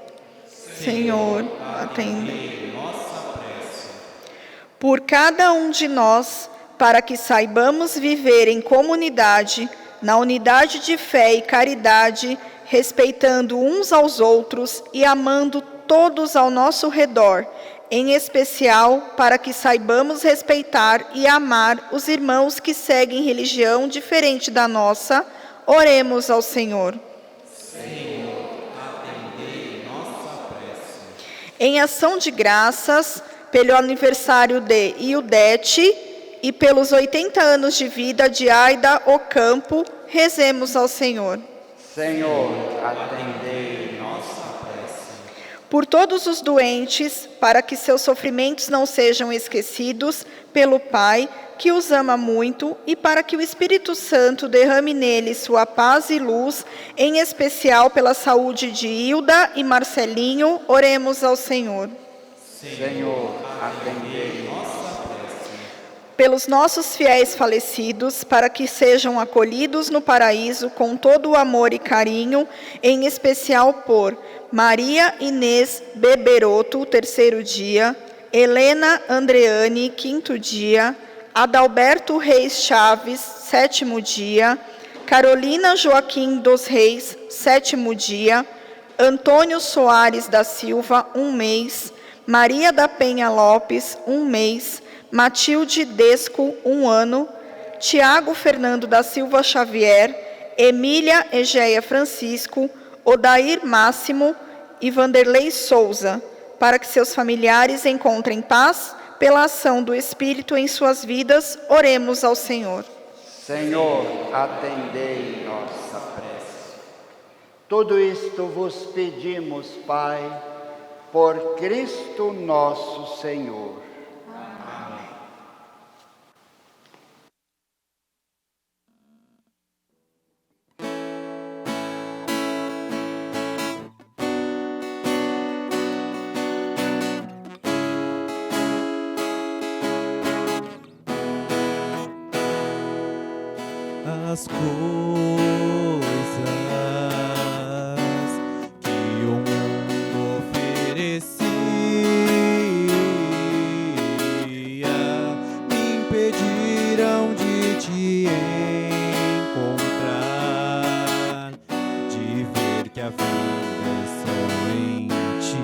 Senhor, atendei nossa prece. Por cada um de nós, para que saibamos viver em comunidade, na unidade de fé e caridade, respeitando uns aos outros e amando todos ao nosso redor, em especial para que saibamos respeitar e amar os irmãos que seguem religião diferente da nossa. Oremos ao Senhor. Senhor, atendei nossa prece. Em ação de graças, pelo aniversário de Ildete e pelos 80 anos de vida de Aida Ocampo, rezemos ao Senhor. Senhor, atendei nossa prece. Por todos os doentes, para que seus sofrimentos não sejam esquecidos, pelo Pai, que os ama muito, e para que o Espírito Santo derrame neles sua paz e luz, em especial pela saúde de Hilda e Marcelinho, oremos ao Senhor. Senhor, atendei nossa prece. Pelos nossos fiéis falecidos, para que sejam acolhidos no paraíso com todo o amor e carinho, em especial por Maria Inês Beberoto, 3º dia, Helena Andreani, 5º dia, Adalberto Reis Chaves, 7º dia, Carolina Joaquim dos Reis, 7º dia, Antônio Soares da Silva, 1 mês, Maria da Penha Lopes, 1 mês, Matilde Desco, 1 ano, Tiago Fernando da Silva Xavier, Emília Egeia Francisco, Odair Máximo e Vanderlei Souza, para que seus familiares encontrem paz pela ação do Espírito em suas vidas, oremos ao Senhor. Senhor, atendei nossa prece. Tudo isto vos pedimos, Pai, por Cristo nosso Senhor. As coisas que o mundo oferecia me impedirão de te encontrar, de ver que a vida é só em ti.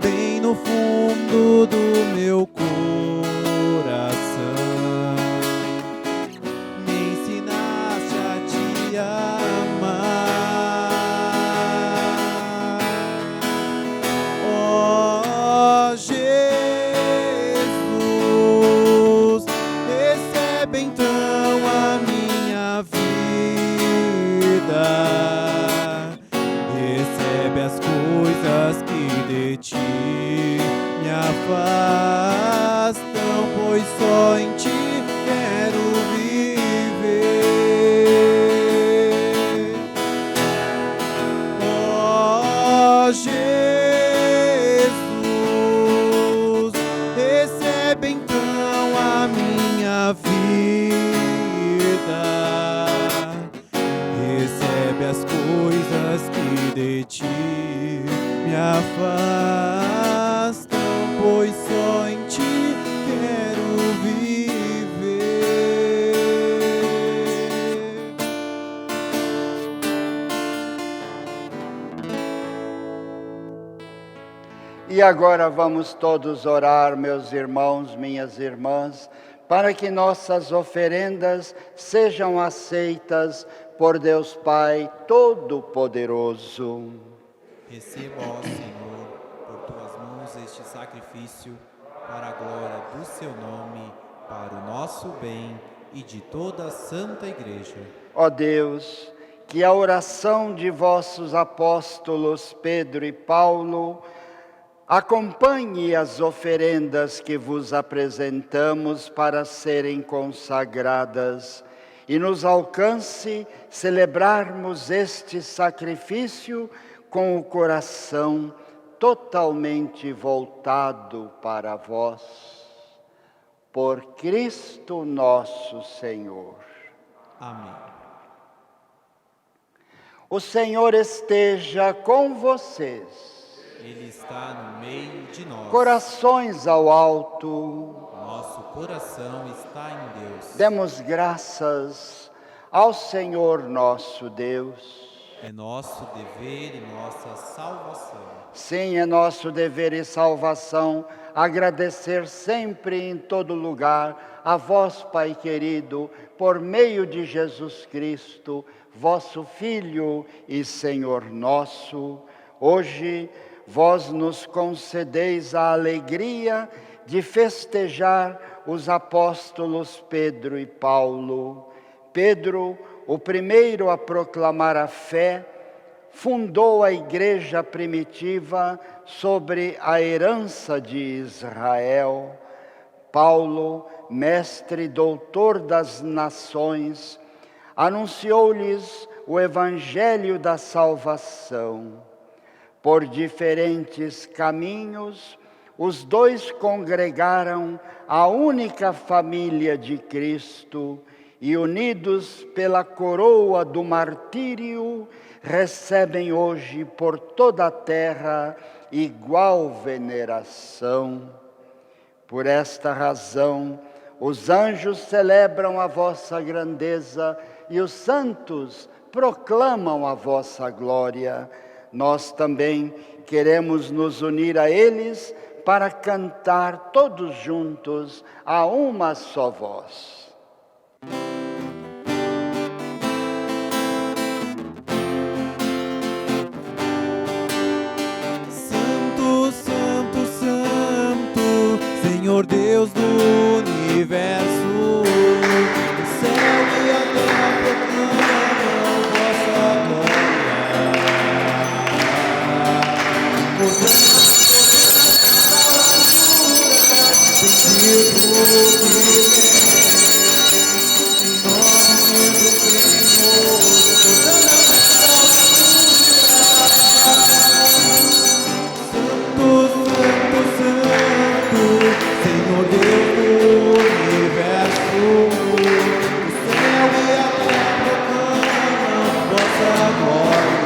Bem no fundo do meu coração, me ensinaste a te amar. Oh Jesus, recebe então a minha vida, recebe as coisas que de ti me afastam, pois só em ti quero viver. Oh Jesus, recebe então a minha vida, recebe as coisas que de ti me afastam, pois só em ti quero viver. E agora vamos todos orar, meus irmãos, minhas irmãs, para que nossas oferendas sejam aceitas por Deus Pai Todo-Poderoso. Receba, ó Senhor, por tuas mãos este sacrifício, para a glória do seu nome, para o nosso bem e de toda a Santa Igreja. Ó Deus, que a oração de vossos apóstolos Pedro e Paulo acompanhe as oferendas que vos apresentamos para serem consagradas e nos alcance celebrarmos este sacrifício com o coração totalmente voltado para vós. Por Cristo nosso Senhor. Amém. O Senhor esteja com vocês. Ele está no meio de nós. Corações ao alto. Nosso coração está em Deus. Demos graças ao Senhor nosso Deus. É nosso dever e nossa salvação. Sim, é nosso dever e salvação agradecer sempre e em todo lugar a vós, Pai querido, por meio de Jesus Cristo, vosso Filho e Senhor nosso. Hoje vós nos concedeis a alegria de festejar os apóstolos Pedro e Paulo. Pedro, o primeiro a proclamar a fé, fundou a igreja primitiva sobre a herança de Israel. Paulo, mestre e doutor das nações, anunciou-lhes o evangelho da salvação. Por diferentes caminhos, os dois congregaram a única família de Cristo e, unidos pela coroa do martírio, recebem hoje por toda a terra igual veneração. Por esta razão, os anjos celebram a vossa grandeza e os santos proclamam a vossa glória. Nós também queremos nos unir a eles para cantar todos juntos a uma só voz. Santo, Santo, Santo, Senhor Deus do universo, o céu e a terra proclamam vossa glória. Bendito em nome do Senhor, Santo, Santo, Santo, Senhor Deus do universo, o céu e a terra proclamam vossa glória.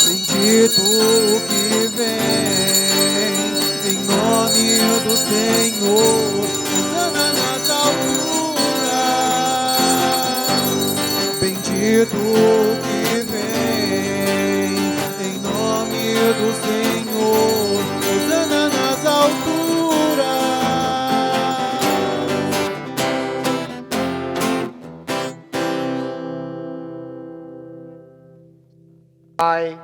Bendito o que vem, em nome do Senhor, Hosana nas alturas. Bendito o que vem, em nome do Senhor, Hosana nas alturas. Pai,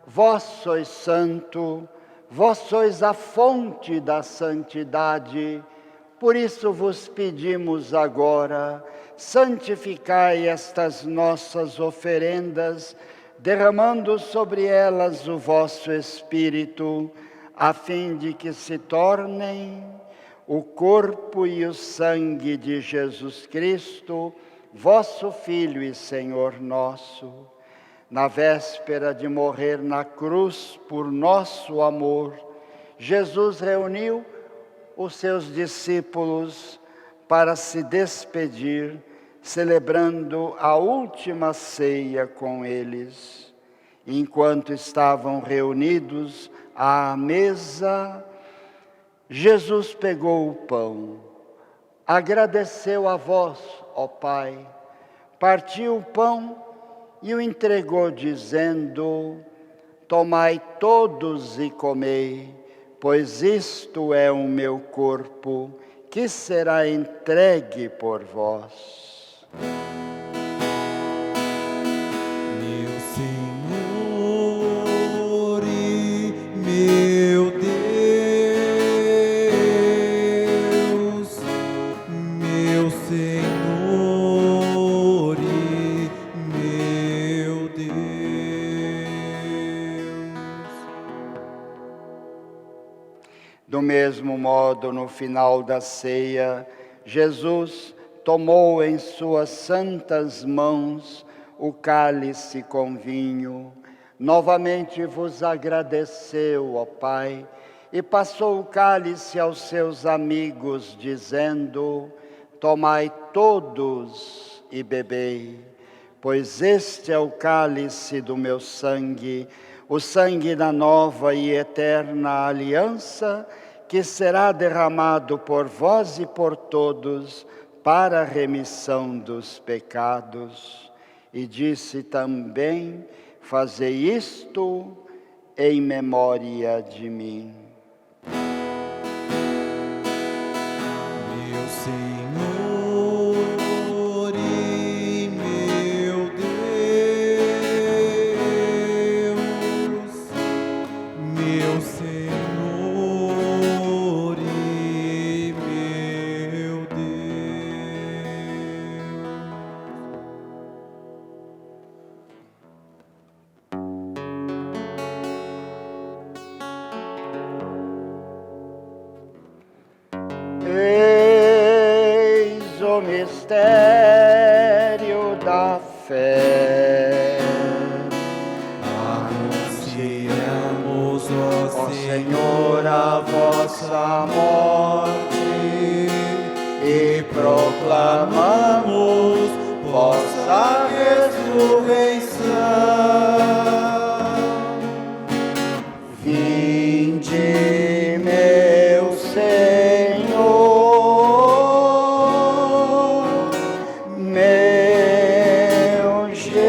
vós sois santo, vós sois a fonte da santidade, por isso vos pedimos agora, santificai estas nossas oferendas, derramando sobre elas o vosso Espírito, a fim de que se tornem o corpo e o sangue de Jesus Cristo, vosso Filho e Senhor nosso. Na véspera de morrer na cruz por nosso amor, Jesus reuniu os seus discípulos para se despedir, celebrando a última ceia com eles. Enquanto estavam reunidos à mesa, Jesus pegou o pão, agradeceu a vós, ó Pai, partiu o pão e o entregou, dizendo: tomai todos e comei, pois isto é o meu corpo, que será entregue por vós. Meu Senhor e meu Deus, meu Senhor e meu Deus. Do mesmo modo, no final da ceia, Jesus tomou em suas santas mãos o cálice com vinho, novamente vos agradeceu, ó Pai, E passou o cálice aos seus amigos, dizendo: tomai todos e bebei, pois este é o cálice do meu sangue, o sangue da nova e eterna aliança, que será derramado por vós e por todos para a remissão dos pecados. E disse também: fazei isto em memória de mim. Meu Senhor e meu Deus, meu Senhor e meu Deus. Eis o mistério da fé. Anunciamos, Ó Senhor, a vossa morte e proclamamos vossa ressurreição. Vinde, meu Senhor, meu Jesus.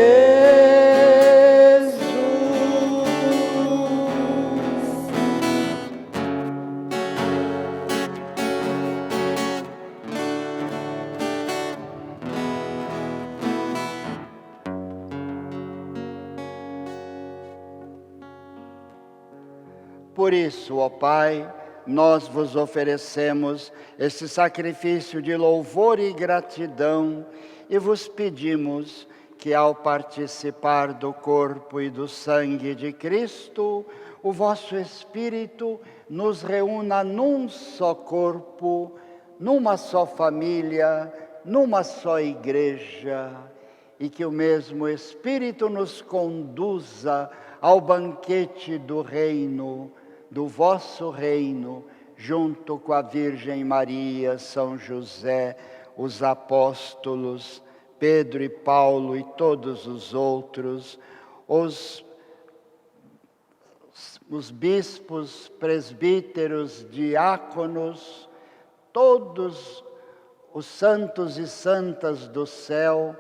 Por isso, ó Pai, nós vos oferecemos este sacrifício de louvor e gratidão e vos pedimos que, ao participar do corpo e do sangue de Cristo, o vosso Espírito nos reúna num só corpo, numa só família, numa só igreja, e que o mesmo Espírito nos conduza ao banquete do reino, do vosso reino, junto com a Virgem Maria, São José, os apóstolos, Pedro e Paulo e todos os outros, os bispos, presbíteros, diáconos, todos os santos e santas do céu,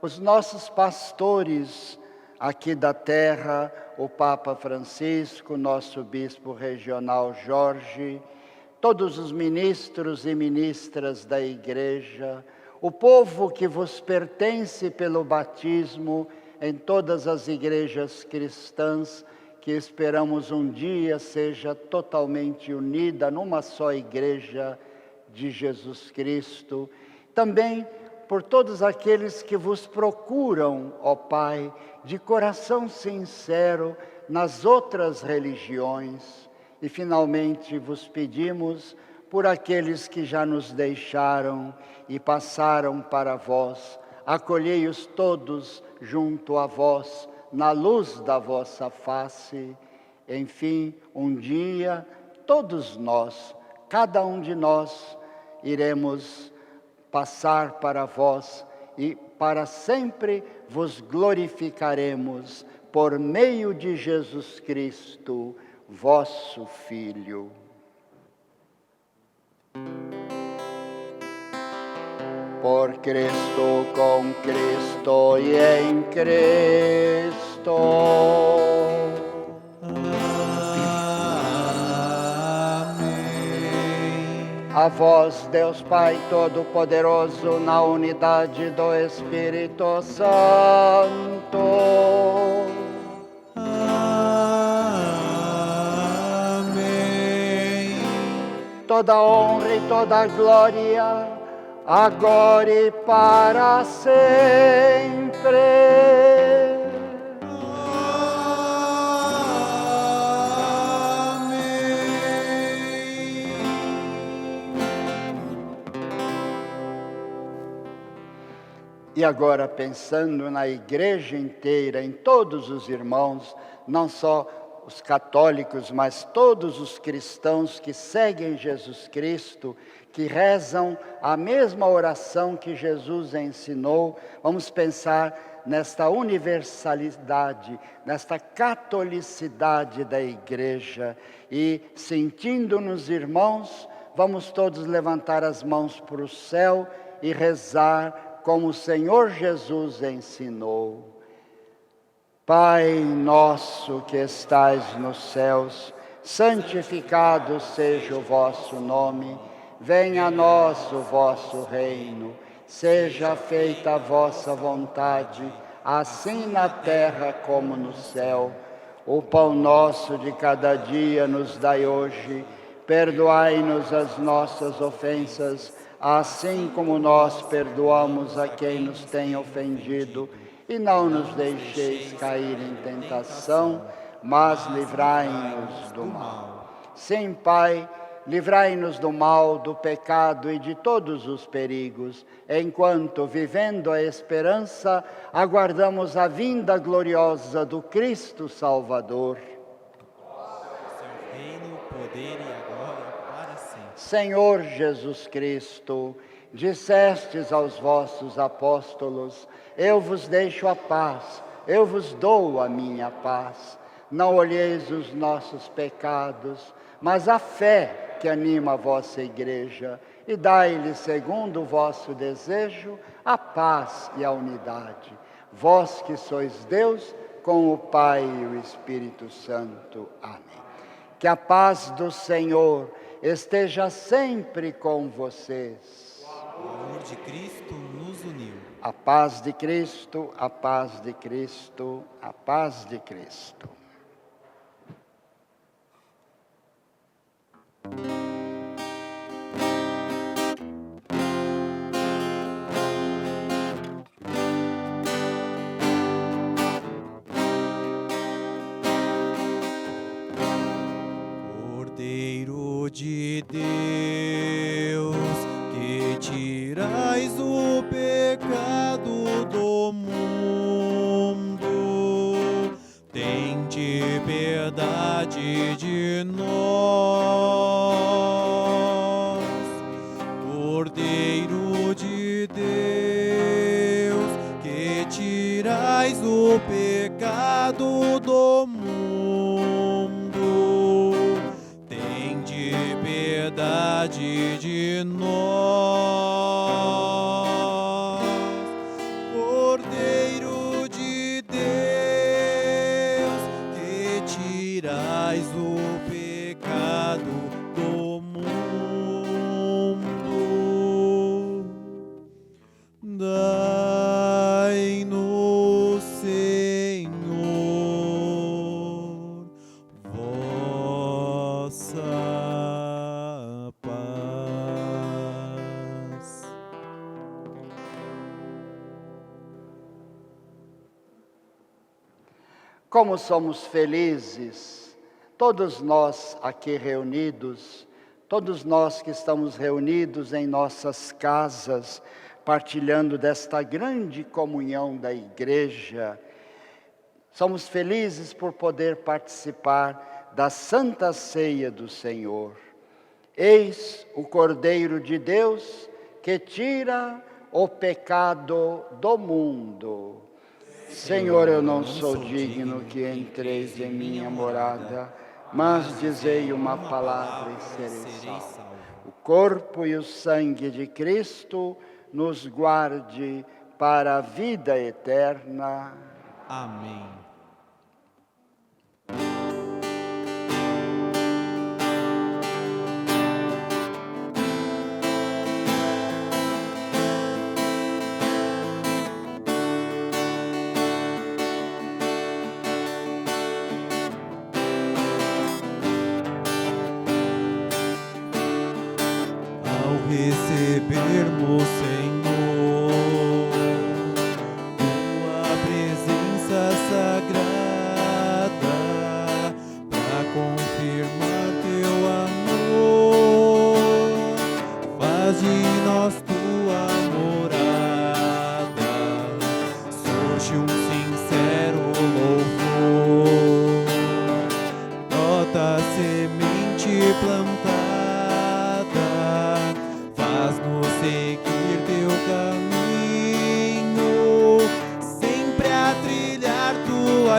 os nossos pastores aqui da terra, o Papa Francisco, nosso bispo regional Jorge, todos os ministros e ministras da Igreja, o povo que vos pertence pelo batismo em todas as igrejas cristãs, que esperamos um dia seja totalmente unida numa só igreja de Jesus Cristo. Também por todos aqueles que vos procuram, ó Pai, de coração sincero nas outras religiões. E finalmente vos pedimos por aqueles que já nos deixaram e passaram para vós. Acolhei-os todos junto a vós, na luz da vossa face. Enfim, um dia, todos nós, cada um de nós, iremos passar para vós e para sempre vos glorificaremos por meio de Jesus Cristo, vosso Filho. Por Cristo, com Cristo e em Cristo. A vós, Deus Pai Todo-Poderoso, na unidade do Espírito Santo. Amém. Toda honra e toda glória, agora e para sempre. E agora, pensando na igreja inteira, em todos os irmãos, não só os católicos, mas todos os cristãos que seguem Jesus Cristo, que rezam a mesma oração que Jesus ensinou. Vamos pensar nesta universalidade, nesta catolicidade da Igreja. E, sentindo-nos irmãos, vamos todos levantar as mãos para o céu e rezar como o Senhor Jesus ensinou. Pai nosso que estais nos céus, santificado seja o vosso nome. Venha a nós o vosso reino. Seja feita a vossa vontade, assim na terra como no céu. O pão nosso de cada dia nos dai hoje. Perdoai-nos as nossas ofensas, assim como nós perdoamos a quem nos tem ofendido. E não nos deixeis cair em tentação, mas livrai-nos do mal. Sim, Pai, livrai-nos do mal, do pecado e de todos os perigos, enquanto, vivendo a esperança, aguardamos a vinda gloriosa do Cristo Salvador. Seu reino, poder e a glória para sempre. Senhor Jesus Cristo, dissestes aos vossos apóstolos: eu vos deixo a paz, eu vos dou a minha paz. Não olheis os nossos pecados, mas a fé que anima a vossa Igreja, e dai-lhe, segundo o vosso desejo, a paz e a unidade. Vós que sois Deus, com o Pai e o Espírito Santo. Amém. Que a paz do Senhor esteja sempre com vocês. O amor de Cristo nos uniu. A paz de Cristo, a paz de Cristo, a paz de Cristo. Cordeiro de Deus, que tirais o pecado do mundo, tende piedade de nós. Cordeiro de Deus, que tirais o pecado do mundo, tende piedade de nós. Cordeiro de Deus, que tirais o pecado do mundo, dai-nos, Senhor, vossa paz. Como somos felizes, todos nós aqui reunidos, todos nós que estamos reunidos em nossas casas, partilhando desta grande comunhão da Igreja. Somos felizes por poder participar da Santa Ceia do Senhor. Eis o Cordeiro de Deus que tira o pecado do mundo. Senhor, eu não sou digno que entreis em minha morada, mas dizei uma palavra e serei salvo. O corpo e o sangue de Cristo nos guarde para a vida eterna. Amém. Ao recebermos, Senhor, tua presença sagrada,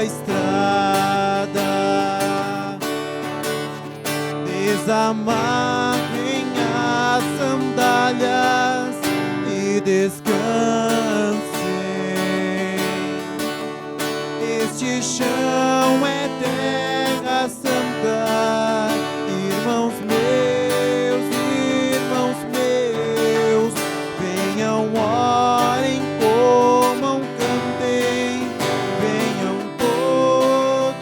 a estrada, desamarrem as sandálias e descansem. Este chão é terra santa, irmãos meus, venham, orem, comam, cantem, venham todos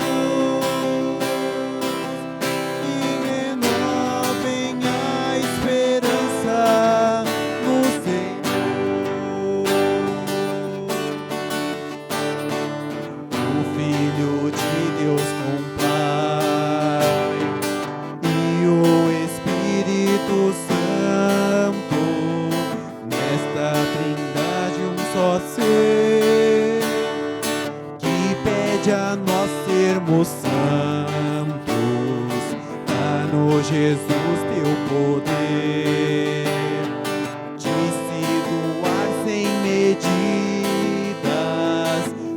e renovem a esperança no Senhor. O Filho de Deus com Pai e o Espírito Santo, nesta trindade um só ser, que pede a nós sermos santos. Dá-nos, Jesus, teu poder de se doar sem medidas.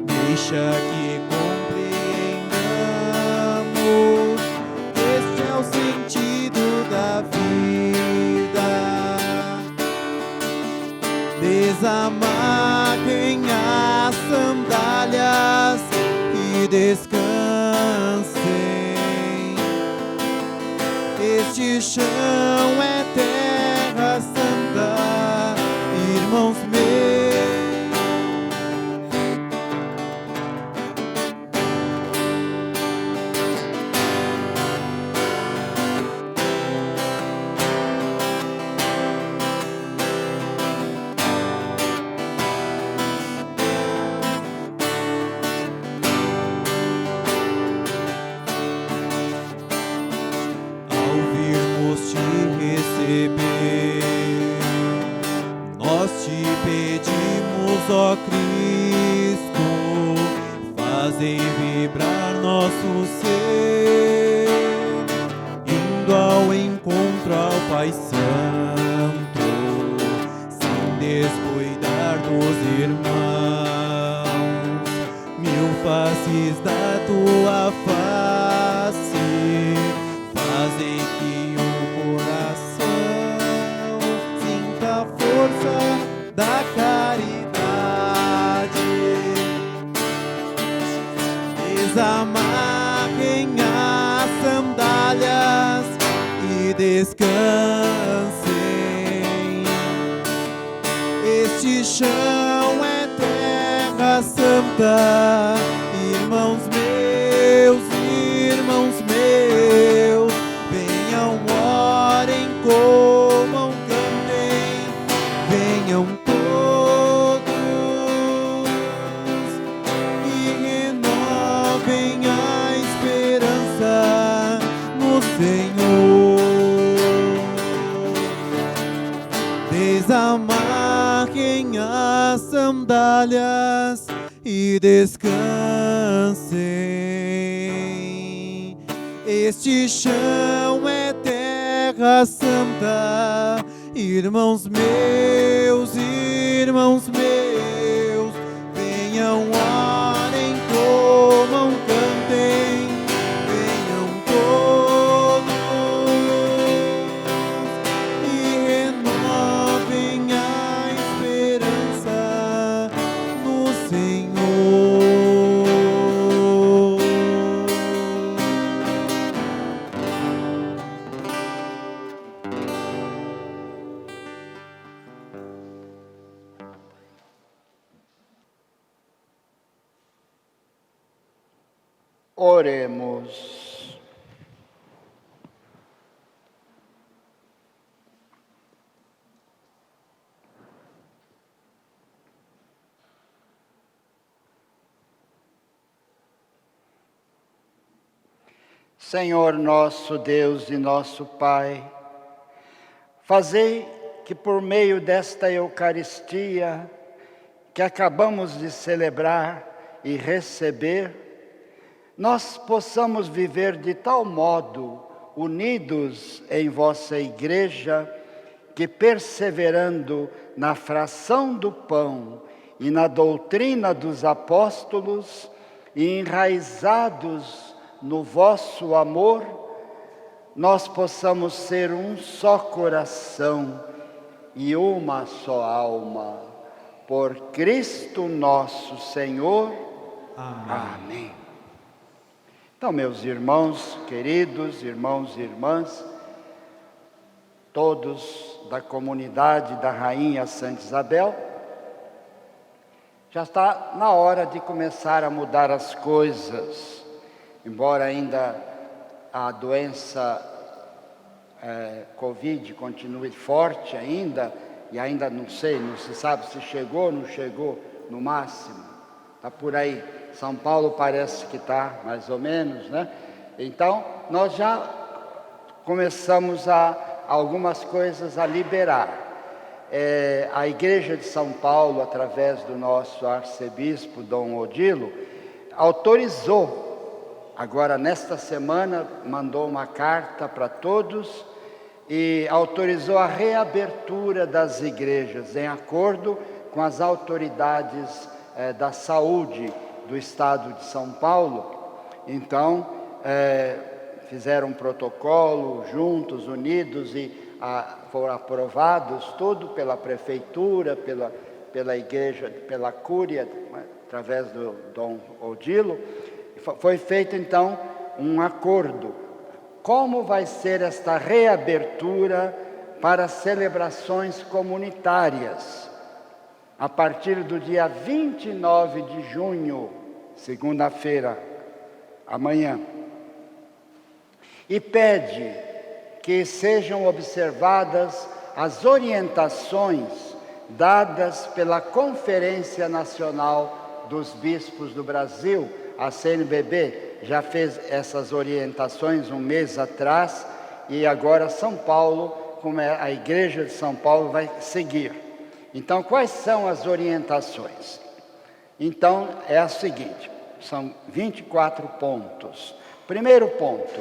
Deixa que compreendamos, este é o sentido da vida. Desamarrem as sandálias e descansem. Este chão é terra santa, irmãos meus. Ao virmos te receber, nós te pedimos, ó Cristo, fazem vibrar nosso ser, indo ao encontro ao Pai Santo, sem descuidar dos irmãos. Mil faces da tua face fazem que o coração sinta a força da caridade. Desamarrem as sandálias e descansem. Este chão é terra santa, irmãos meus, venham, orem, comam, cantem, venham todos e renovem a esperança no Senhor. Desamarrem as sandálias e descansem. Este chão é terra santa, irmãos meus, venham, orem, comam, cantem, venham todos e renovem a esperança no Senhor. Oremos. Senhor nosso Deus e nosso Pai, fazei que por meio desta Eucaristia que acabamos de celebrar e receber, nós possamos viver de tal modo, unidos em vossa Igreja, que perseverando na fração do pão e na doutrina dos apóstolos, e enraizados no vosso amor, nós possamos ser um só coração e uma só alma. Por Cristo nosso Senhor. Amém. Então, meus irmãos queridos, irmãos e irmãs, todos da comunidade da Rainha Santa Isabel, já está na hora de começar a mudar as coisas. Embora ainda a doença Covid continue forte ainda, e ainda não se sabe se chegou ou não chegou no máximo, está por aí. São Paulo parece que está mais ou menos, né? Então, nós já começamos algumas coisas a liberar. A Igreja de São Paulo, através do nosso arcebispo, Dom Odilo, autorizou, agora nesta semana, mandou uma carta para todos e autorizou a reabertura das igrejas, em acordo com as autoridades da saúde do Estado de São Paulo. Então, fizeram um protocolo juntos, unidos, e foram aprovados tudo pela prefeitura, pela igreja, pela cúria, através do Dom Odilo. Foi feito então um acordo. Como vai ser esta reabertura para celebrações comunitárias? A partir do dia 29 de junho, segunda-feira, amanhã. E pede que sejam observadas as orientações dadas pela Conferência Nacional dos Bispos do Brasil. A CNBB já fez essas orientações um mês atrás, e agora São Paulo, como a Igreja de São Paulo, vai seguir. Então, quais são as orientações? Então, é a seguinte, são 24 pontos. Primeiro ponto: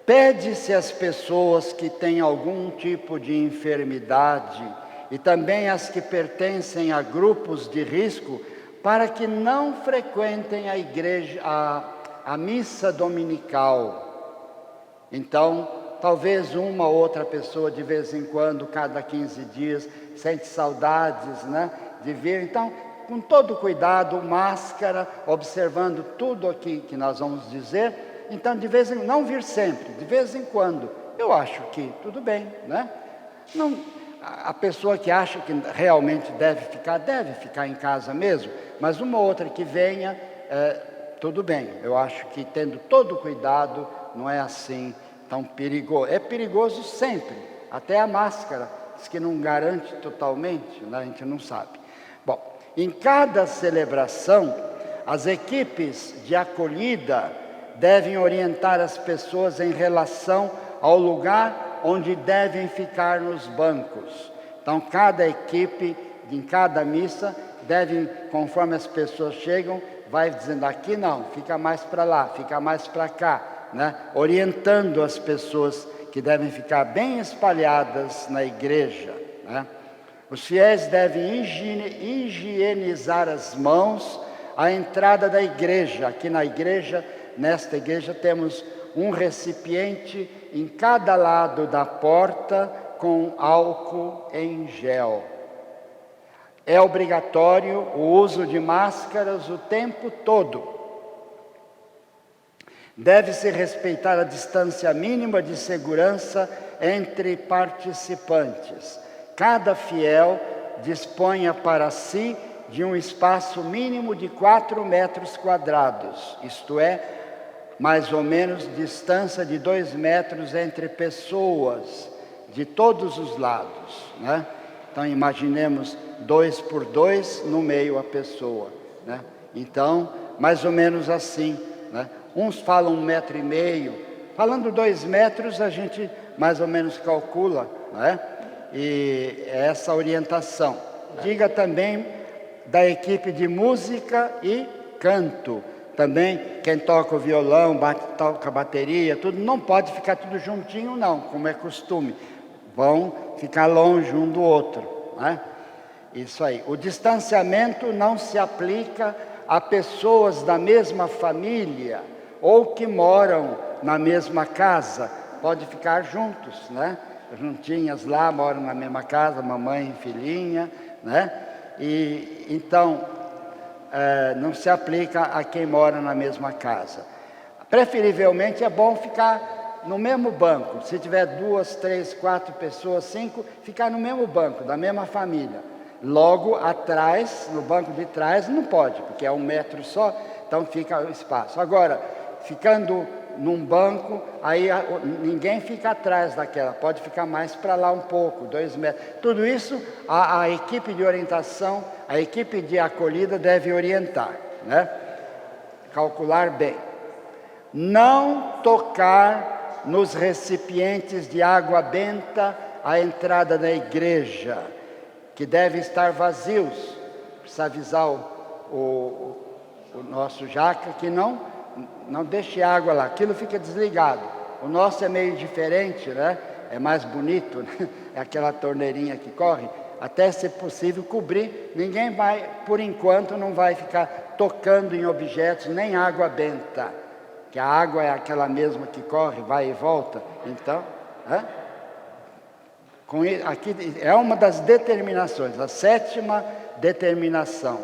pede-se às pessoas que têm algum tipo de enfermidade e também as que pertencem a grupos de risco para que não frequentem a igreja, a missa dominical. Então, talvez uma ou outra pessoa de vez em quando, cada 15 dias, sente saudades, né, de vir. Então, com todo cuidado, máscara, observando tudo aqui que nós vamos dizer. Então, não vir sempre, de vez em quando. Eu acho que tudo bem, né? Não, a pessoa que acha que realmente deve ficar em casa mesmo, mas uma outra que venha, tudo bem. Eu acho que tendo todo cuidado, não é assim tão perigoso. É perigoso sempre, até a máscara, diz que não garante totalmente, né? A gente não sabe. Bom, em cada celebração, as equipes de acolhida devem orientar as pessoas em relação ao lugar onde devem ficar nos bancos. Então, cada equipe, em cada missa, deve, conforme as pessoas chegam, vai dizendo: aqui não, fica mais para lá, fica mais para cá, né? Orientando as pessoas que devem ficar bem espalhadas na igreja, né? Os fiéis devem higienizar as mãos à entrada da igreja. Aqui na igreja, nesta igreja, temos um recipiente em cada lado da porta com álcool em gel. É obrigatório o uso de máscaras o tempo todo. Deve-se respeitar a distância mínima de segurança entre participantes. Cada fiel disponha para si de um espaço mínimo de 4 metros quadrados, isto é, mais ou menos distância de 2 metros entre pessoas de todos os lados, né? Então imaginemos 2 por 2, no meio a pessoa, né? Então, mais ou menos assim, né? Uns falam 1,5 metro, falando 2 metros a gente mais ou menos calcula, né? E essa orientação. Diga também da equipe de música e canto. Também quem toca o violão, toca a bateria, tudo, não pode ficar tudo juntinho não, como é costume. Vão ficar longe um do outro, né? Isso aí. O distanciamento não se aplica a pessoas da mesma família ou que moram na mesma casa. Pode ficar juntos, né? Juntinhas lá, moram na mesma casa, mamãe e filhinha, né? E então, não se aplica a quem mora na mesma casa. Preferivelmente é bom ficar no mesmo banco. Se tiver 2, 3, 4 pessoas, 5, ficar no mesmo banco, da mesma família. Logo atrás, no banco de trás, não pode, porque é 1 metro só, então fica o espaço. Agora, ficando num banco, aí ninguém fica atrás daquela, pode ficar mais para lá um pouco, 2 metros. Tudo isso a equipe de orientação, a equipe de acolhida deve orientar, né? Calcular bem. Não tocar nos recipientes de água benta à entrada da igreja, que devem estar vazios. Precisa avisar o nosso Jaca que não deixe água lá, aquilo fica desligado. O nosso é meio diferente, né? É mais bonito, né? É aquela torneirinha que corre, até se possível cobrir. Ninguém vai, por enquanto, não vai ficar tocando em objetos, nem água benta, que a água é aquela mesma que corre, vai e volta. Então, aqui é uma das determinações, a 7ª determinação.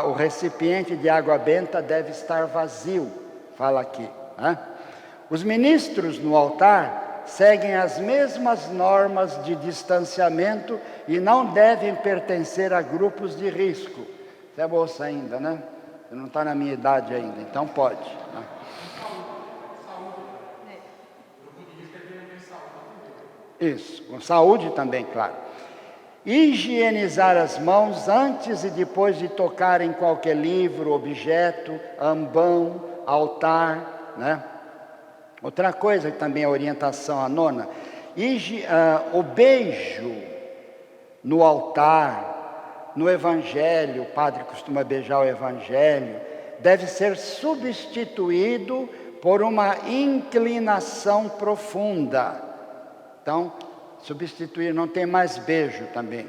O recipiente de água benta deve estar vazio, fala aqui. Os ministros no altar seguem as mesmas normas de distanciamento e não devem pertencer a grupos de risco. Você é moça ainda, né? Você não está na minha idade ainda, então pode. Né? Isso, com saúde também, claro. Higienizar as mãos antes e depois de tocar em qualquer livro, objeto, ambão, altar, né? Outra coisa que também é orientação, a 9ª, o beijo no altar, no evangelho, o padre costuma beijar o evangelho, deve ser substituído por uma inclinação profunda. Então, substituir, não tem mais beijo também,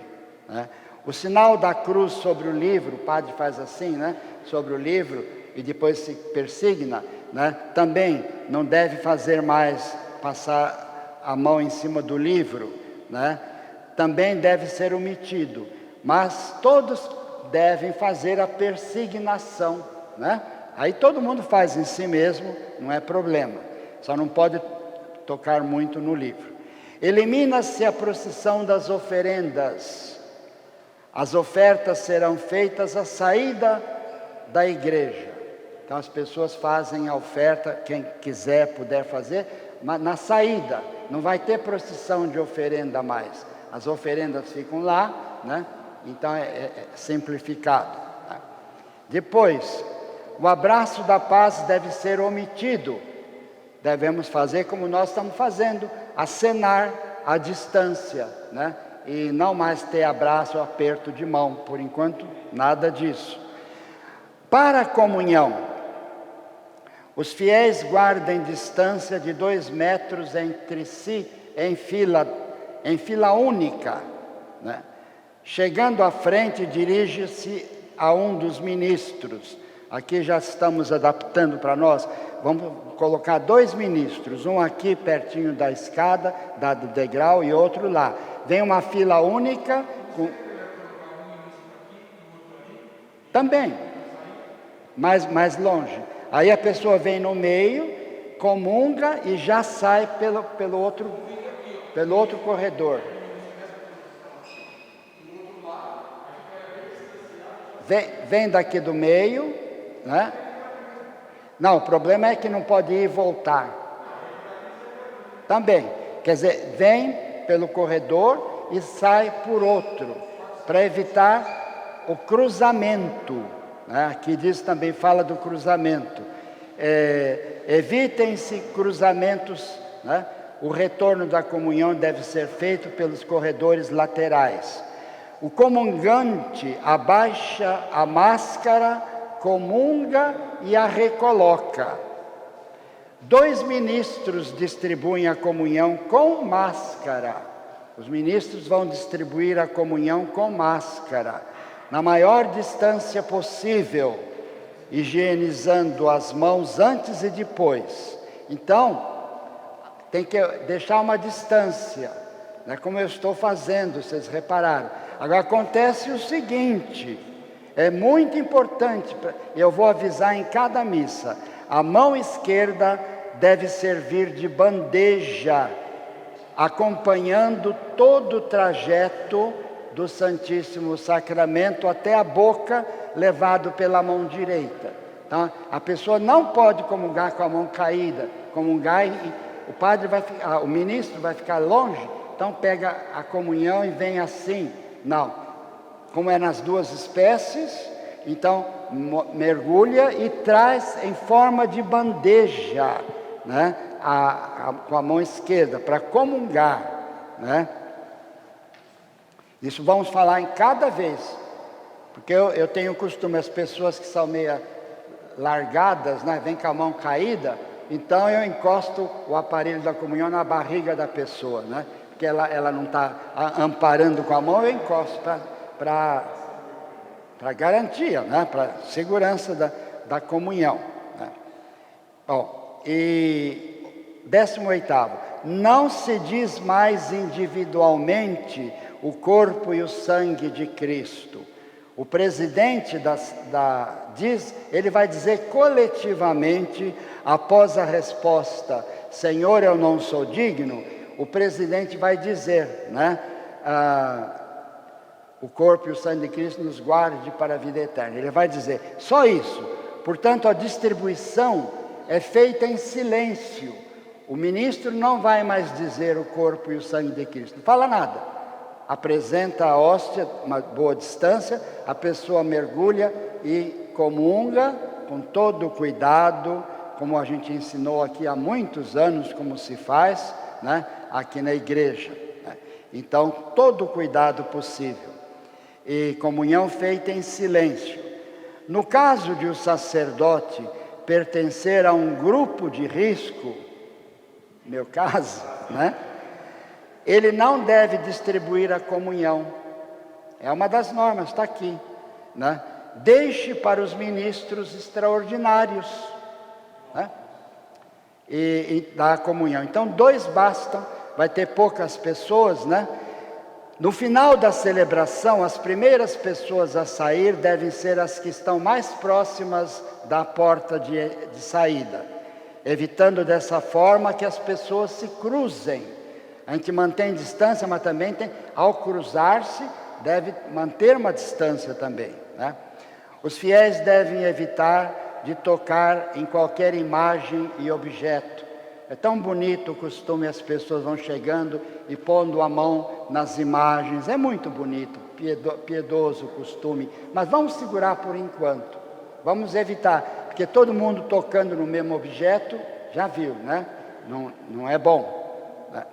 né? O sinal da cruz sobre o livro, o padre faz assim, né? Sobre o livro, e depois se persigna, né? Também não deve fazer mais, passar a mão em cima do livro, né? Também deve ser omitido, mas todos devem fazer a persignação, né? Aí todo mundo faz em si mesmo, não é problema, só não pode tocar muito no livro. Elimina-se a procissão das oferendas. As ofertas serão feitas à saída da igreja. Então as pessoas fazem a oferta, quem quiser, puder fazer, mas na saída. Não vai ter procissão de oferenda mais. As oferendas ficam lá, né? Então é simplificado. Né? Depois, o abraço da paz deve ser omitido. Devemos fazer como nós estamos fazendo, acenar à distância, né? E não mais ter abraço ou aperto de mão, por enquanto, nada disso. Para a comunhão, os fiéis guardem distância de 2 metros entre si, em fila única, né? Chegando à frente, dirige-se a um dos ministros. Aqui já estamos adaptando para nós. Vamos colocar 2 ministros, um aqui pertinho da escada, do degrau, e outro lá. Vem uma fila única. Também, mais longe. Aí a pessoa vem no meio, comunga e já sai pelo outro corredor. Vem daqui do meio, né? Não, o problema é que não pode ir e voltar. Também, quer dizer, vem pelo corredor e sai por outro, para evitar o cruzamento, né? Aqui diz também, fala do cruzamento. Evitem-se cruzamentos, né? O retorno da comunhão deve ser feito pelos corredores laterais. O comungante abaixa a máscara, comunga e a recoloca. 2 ministros distribuem a comunhão com máscara. Os ministros vão distribuir a comunhão com máscara, na maior distância possível, higienizando as mãos antes e depois. Então, tem que deixar uma distância, né? Como eu estou fazendo, vocês repararam. Agora acontece o seguinte, é muito importante, eu vou avisar em cada missa, a mão esquerda deve servir de bandeja, acompanhando todo o trajeto do Santíssimo Sacramento até a boca, levado pela mão direita. Então, a pessoa não pode comungar com a mão caída, comungar e o padre vai ficar, o ministro vai ficar longe, então pega a comunhão e vem assim. Não, como é nas duas espécies, então mergulha e traz em forma de bandeja, né? Com a mão esquerda, para comungar, né? Isso vamos falar em cada vez, porque eu tenho o costume, as pessoas que são meio largadas, né, vem com a mão caída, então eu encosto o aparelho da comunhão na barriga da pessoa, né? Porque ela não está amparando com a mão, eu encosto para garantia, né? Para segurança da comunhão, né? Bom, e 18º, não se diz mais individualmente o corpo e o sangue de Cristo. O presidente ele vai dizer coletivamente, após a resposta, Senhor, eu não sou digno, o presidente vai dizer, né? O corpo e o sangue de Cristo nos guarde para a vida eterna. Ele vai dizer, só isso. Portanto, a distribuição é feita em silêncio. O ministro não vai mais dizer o corpo e o sangue de Cristo, não fala nada. Apresenta a hóstia, uma boa distância, a pessoa mergulha e comunga com todo o cuidado, como a gente ensinou aqui há muitos anos como se faz, né, aqui na igreja, né? Então, todo o cuidado possível. E comunhão feita em silêncio. No caso de o sacerdote pertencer a um grupo de risco, meu caso, né? Ele não deve distribuir a comunhão. É uma das normas, está aqui, né? Deixe para os ministros extraordinários, né? E dar a comunhão. Então, 2 bastam, vai ter poucas pessoas, né? No final da celebração, as primeiras pessoas a sair devem ser as que estão mais próximas da porta de saída, evitando dessa forma que as pessoas se cruzem. A gente mantém distância, mas também ao cruzar-se, deve manter uma distância também, né? Os fiéis devem evitar de tocar em qualquer imagem e objeto. É tão bonito o costume, as pessoas vão chegando e pondo a mão nas imagens. É muito bonito, piedoso o costume, mas vamos segurar por enquanto. Vamos evitar, porque todo mundo tocando no mesmo objeto, já viu, né? Não é bom, né?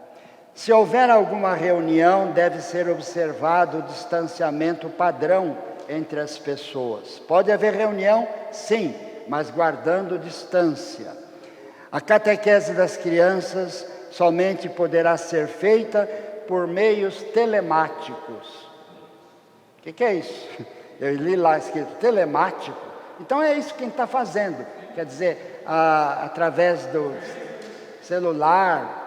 Se houver alguma reunião, deve ser observado o distanciamento padrão entre as pessoas. Pode haver reunião, sim, mas guardando distância. A catequese das crianças somente poderá ser feita por meios telemáticos. O que é isso? Eu li lá escrito telemático. Então é isso que a gente está fazendo. Quer dizer, através do celular.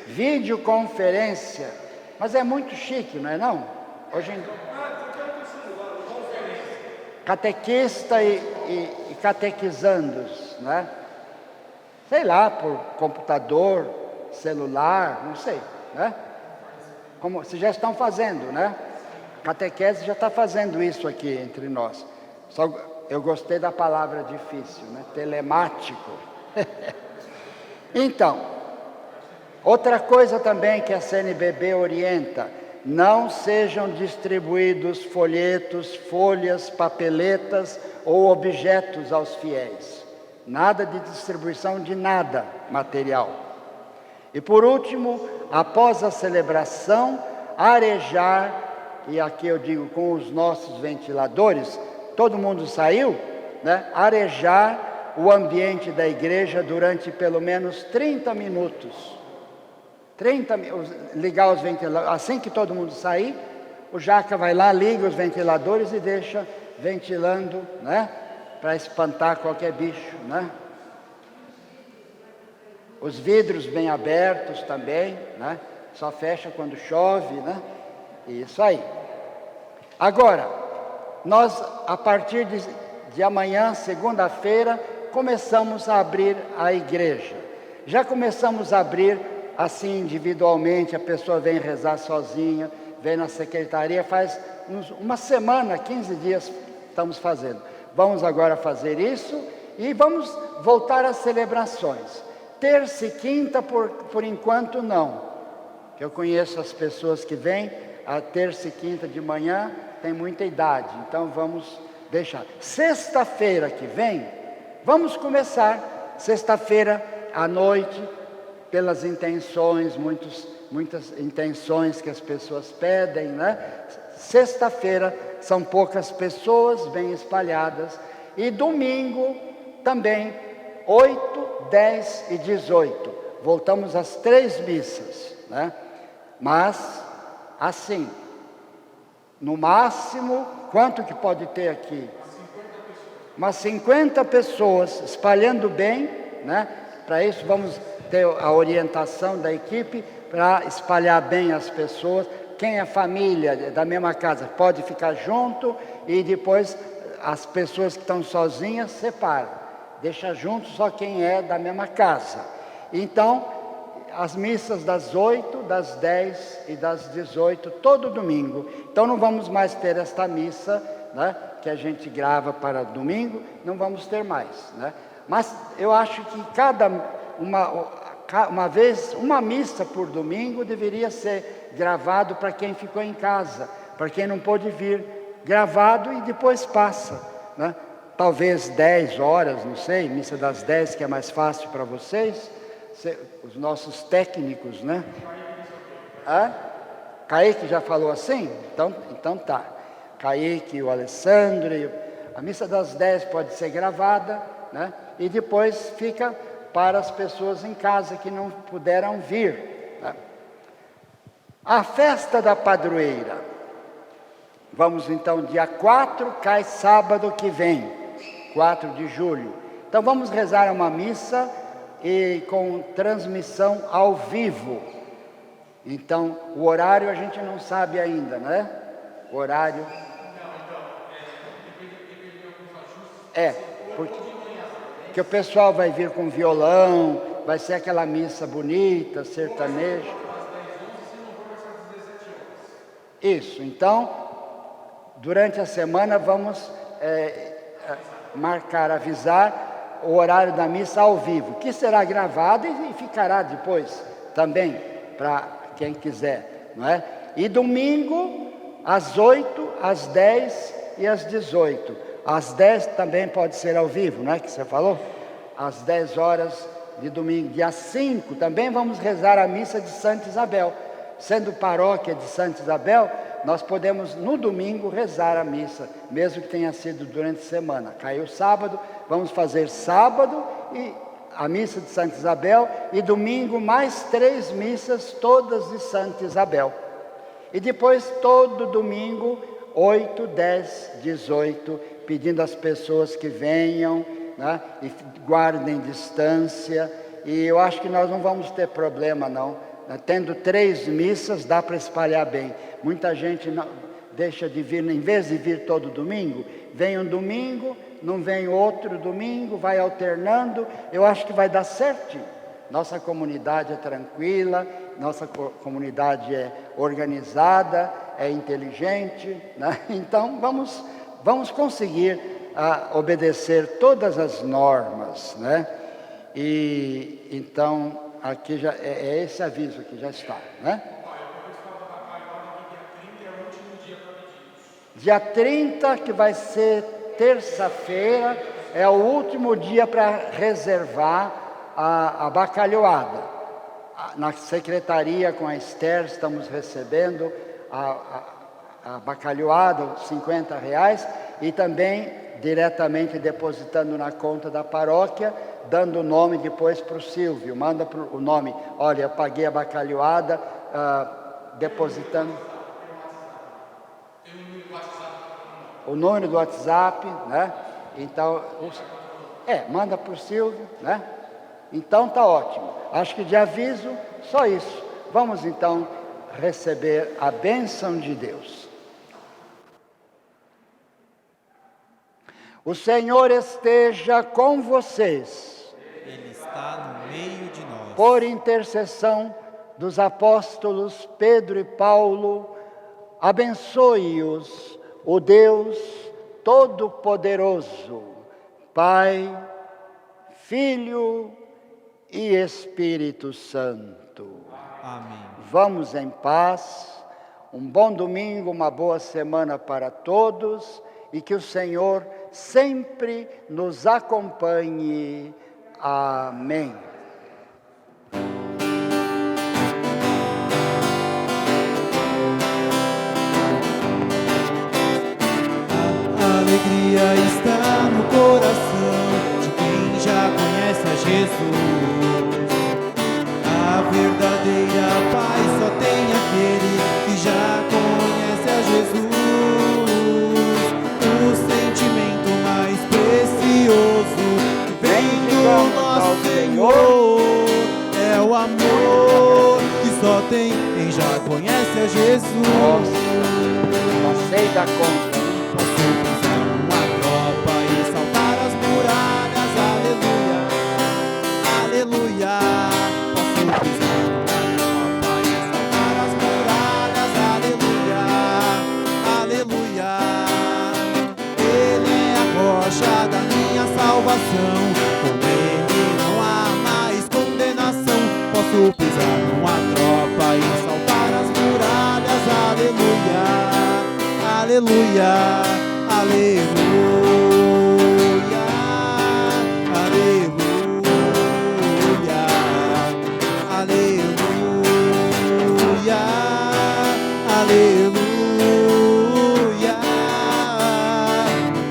Videoconferência. Mas é muito chique, não é não? Hoje em catequista e catequizandos, né? Sei lá, por computador, celular, não sei, né? Como vocês já estão fazendo, né? Catequese já está fazendo isso aqui entre nós. Só eu gostei da palavra difícil, né? Telemático. Então, outra coisa também que a CNBB orienta: não sejam distribuídos folhetos, folhas, papeletas ou objetos aos fiéis. Nada de distribuição de nada material. E por último, após a celebração, arejar, e aqui eu digo com os nossos ventiladores, todo mundo saiu, né? Arejar o ambiente da igreja durante pelo menos 30 minutos. Ligar os ventiladores, assim que todo mundo sair, o Jaca vai lá, liga os ventiladores e deixa ventilando, né? Para espantar qualquer bicho, né? Os vidros bem abertos também, né? Só fecha quando chove, né? Isso aí. Agora, nós, a partir de amanhã, segunda-feira, começamos a abrir a igreja. Já começamos a abrir assim individualmente, a pessoa vem rezar sozinha, vem na secretaria, faz uma semana, 15 dias estamos fazendo. Vamos agora fazer isso e vamos voltar às celebrações. Terça e quinta, por enquanto, não. Eu conheço as pessoas que vêm, a terça e quinta de manhã, tem muita idade, então vamos deixar. Sexta-feira que vem, vamos começar, sexta-feira à noite, pelas intenções, muitas intenções que as pessoas pedem, né? Sexta-feira são poucas pessoas, bem espalhadas, e domingo também, 8, 10 e 18. Voltamos às 3 missas, né? Mas, assim, no máximo, quanto que pode ter aqui? Umas 50 pessoas, espalhando bem, né? Para isso vamos ter a orientação da equipe, para espalhar bem as pessoas. Quem é família da mesma casa pode ficar junto, e depois as pessoas que estão sozinhas separam. Deixa junto só quem é da mesma casa. Então, as missas das 8, das 10 e das 18, todo domingo. Então não vamos mais ter esta missa, né, que a gente grava para domingo, não vamos ter mais, né? Mas eu acho que uma vez, uma missa por domingo deveria ser gravado para quem ficou em casa, para quem não pôde vir, gravado e depois passa, né? Talvez 10 horas, não sei, missa das 10, que é mais fácil para vocês, os nossos técnicos, né? Kaique já falou assim? Então tá. Kaique, o Alessandro, a missa das 10 pode ser gravada, né? E depois fica para as pessoas em casa que não puderam vir, né? A festa da padroeira. Vamos então, dia 4, cai sábado que vem, 4 de julho. Então vamos rezar uma missa e com transmissão ao vivo. Então, o horário a gente não sabe ainda, né? O horário... porque o pessoal vai vir com violão, vai ser aquela missa bonita, sertaneja. Isso, então, durante a semana vamos avisar o horário da missa ao vivo, que será gravado e ficará depois também, para quem quiser, não é? E domingo, às 8, às 10 e às 18. Às 10 também pode ser ao vivo, não é que você falou? Às 10 horas de domingo. Dia 5 também vamos rezar a missa de Santa Isabel. Sendo paróquia de Santa Isabel, nós podemos no domingo rezar a missa, mesmo que tenha sido durante a semana. Caiu sábado, vamos fazer sábado e a missa de Santa Isabel, e domingo mais 3 missas, todas de Santa Isabel. E depois todo domingo, 8, 10, 18, pedindo às pessoas que venham, né, e guardem distância. E eu acho que nós não vamos ter problema não. Tendo 3 missas, dá para espalhar bem. Muita gente não deixa de vir, em vez de vir todo domingo, vem um domingo, não vem outro domingo, vai alternando. Eu acho que vai dar certinho. Nossa comunidade é tranquila, nossa comunidade é organizada, é inteligente, né? Então vamos conseguir obedecer todas as normas, né? E então aqui já é esse aviso que já está, né? Dia 30, que vai ser terça-feira, é o último dia para reservar a bacalhoada. Na secretaria com a Esther estamos recebendo a bacalhoada, R$50, e também diretamente depositando na conta da paróquia, dando o nome depois para o Silvio. Manda o nome, olha, eu paguei a bacalhoada, depositando. o número do WhatsApp, né? Então, manda para o Silvio, né? Então tá ótimo. Acho que de aviso, só isso. Vamos então receber a bênção de Deus. O Senhor esteja com vocês. Ele está no meio de nós. Por intercessão dos apóstolos Pedro e Paulo, abençoe-os o Deus Todo-Poderoso, Pai, Filho e Espírito Santo. Amém. Vamos em paz, um bom domingo, uma boa semana para todos e que o Senhor sempre nos acompanhe. Amém. A alegria está no coração de quem já conhece a Jesus. A verdadeira paz só tem aquele que já conhece a Jesus. O sentimento mais precioso que vem do nosso Senhor é o amor que só tem quem já conhece a Jesus. Passei da conta. Posso pisar numa tropa e saltar as muralhas, aleluia, aleluia. Posso pisar numa tropa e saltar as muralhas, aleluia, aleluia. Ele é a rocha da minha salvação, com ele não há mais condenação. Posso pisar numa tropa e saltar as muralhas, aleluia, aleluia, aleluia, aleluia, aleluia, aleluia.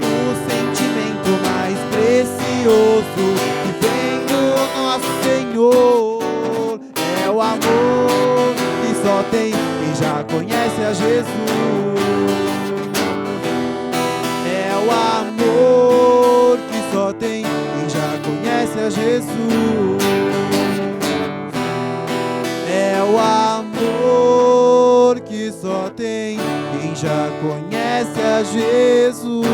O sentimento mais precioso que vem do nosso Senhor é o amor que só tem quem já conhece a Jesus. É o amor que só tem quem já conhece a Jesus. É o amor que só tem quem já conhece a Jesus.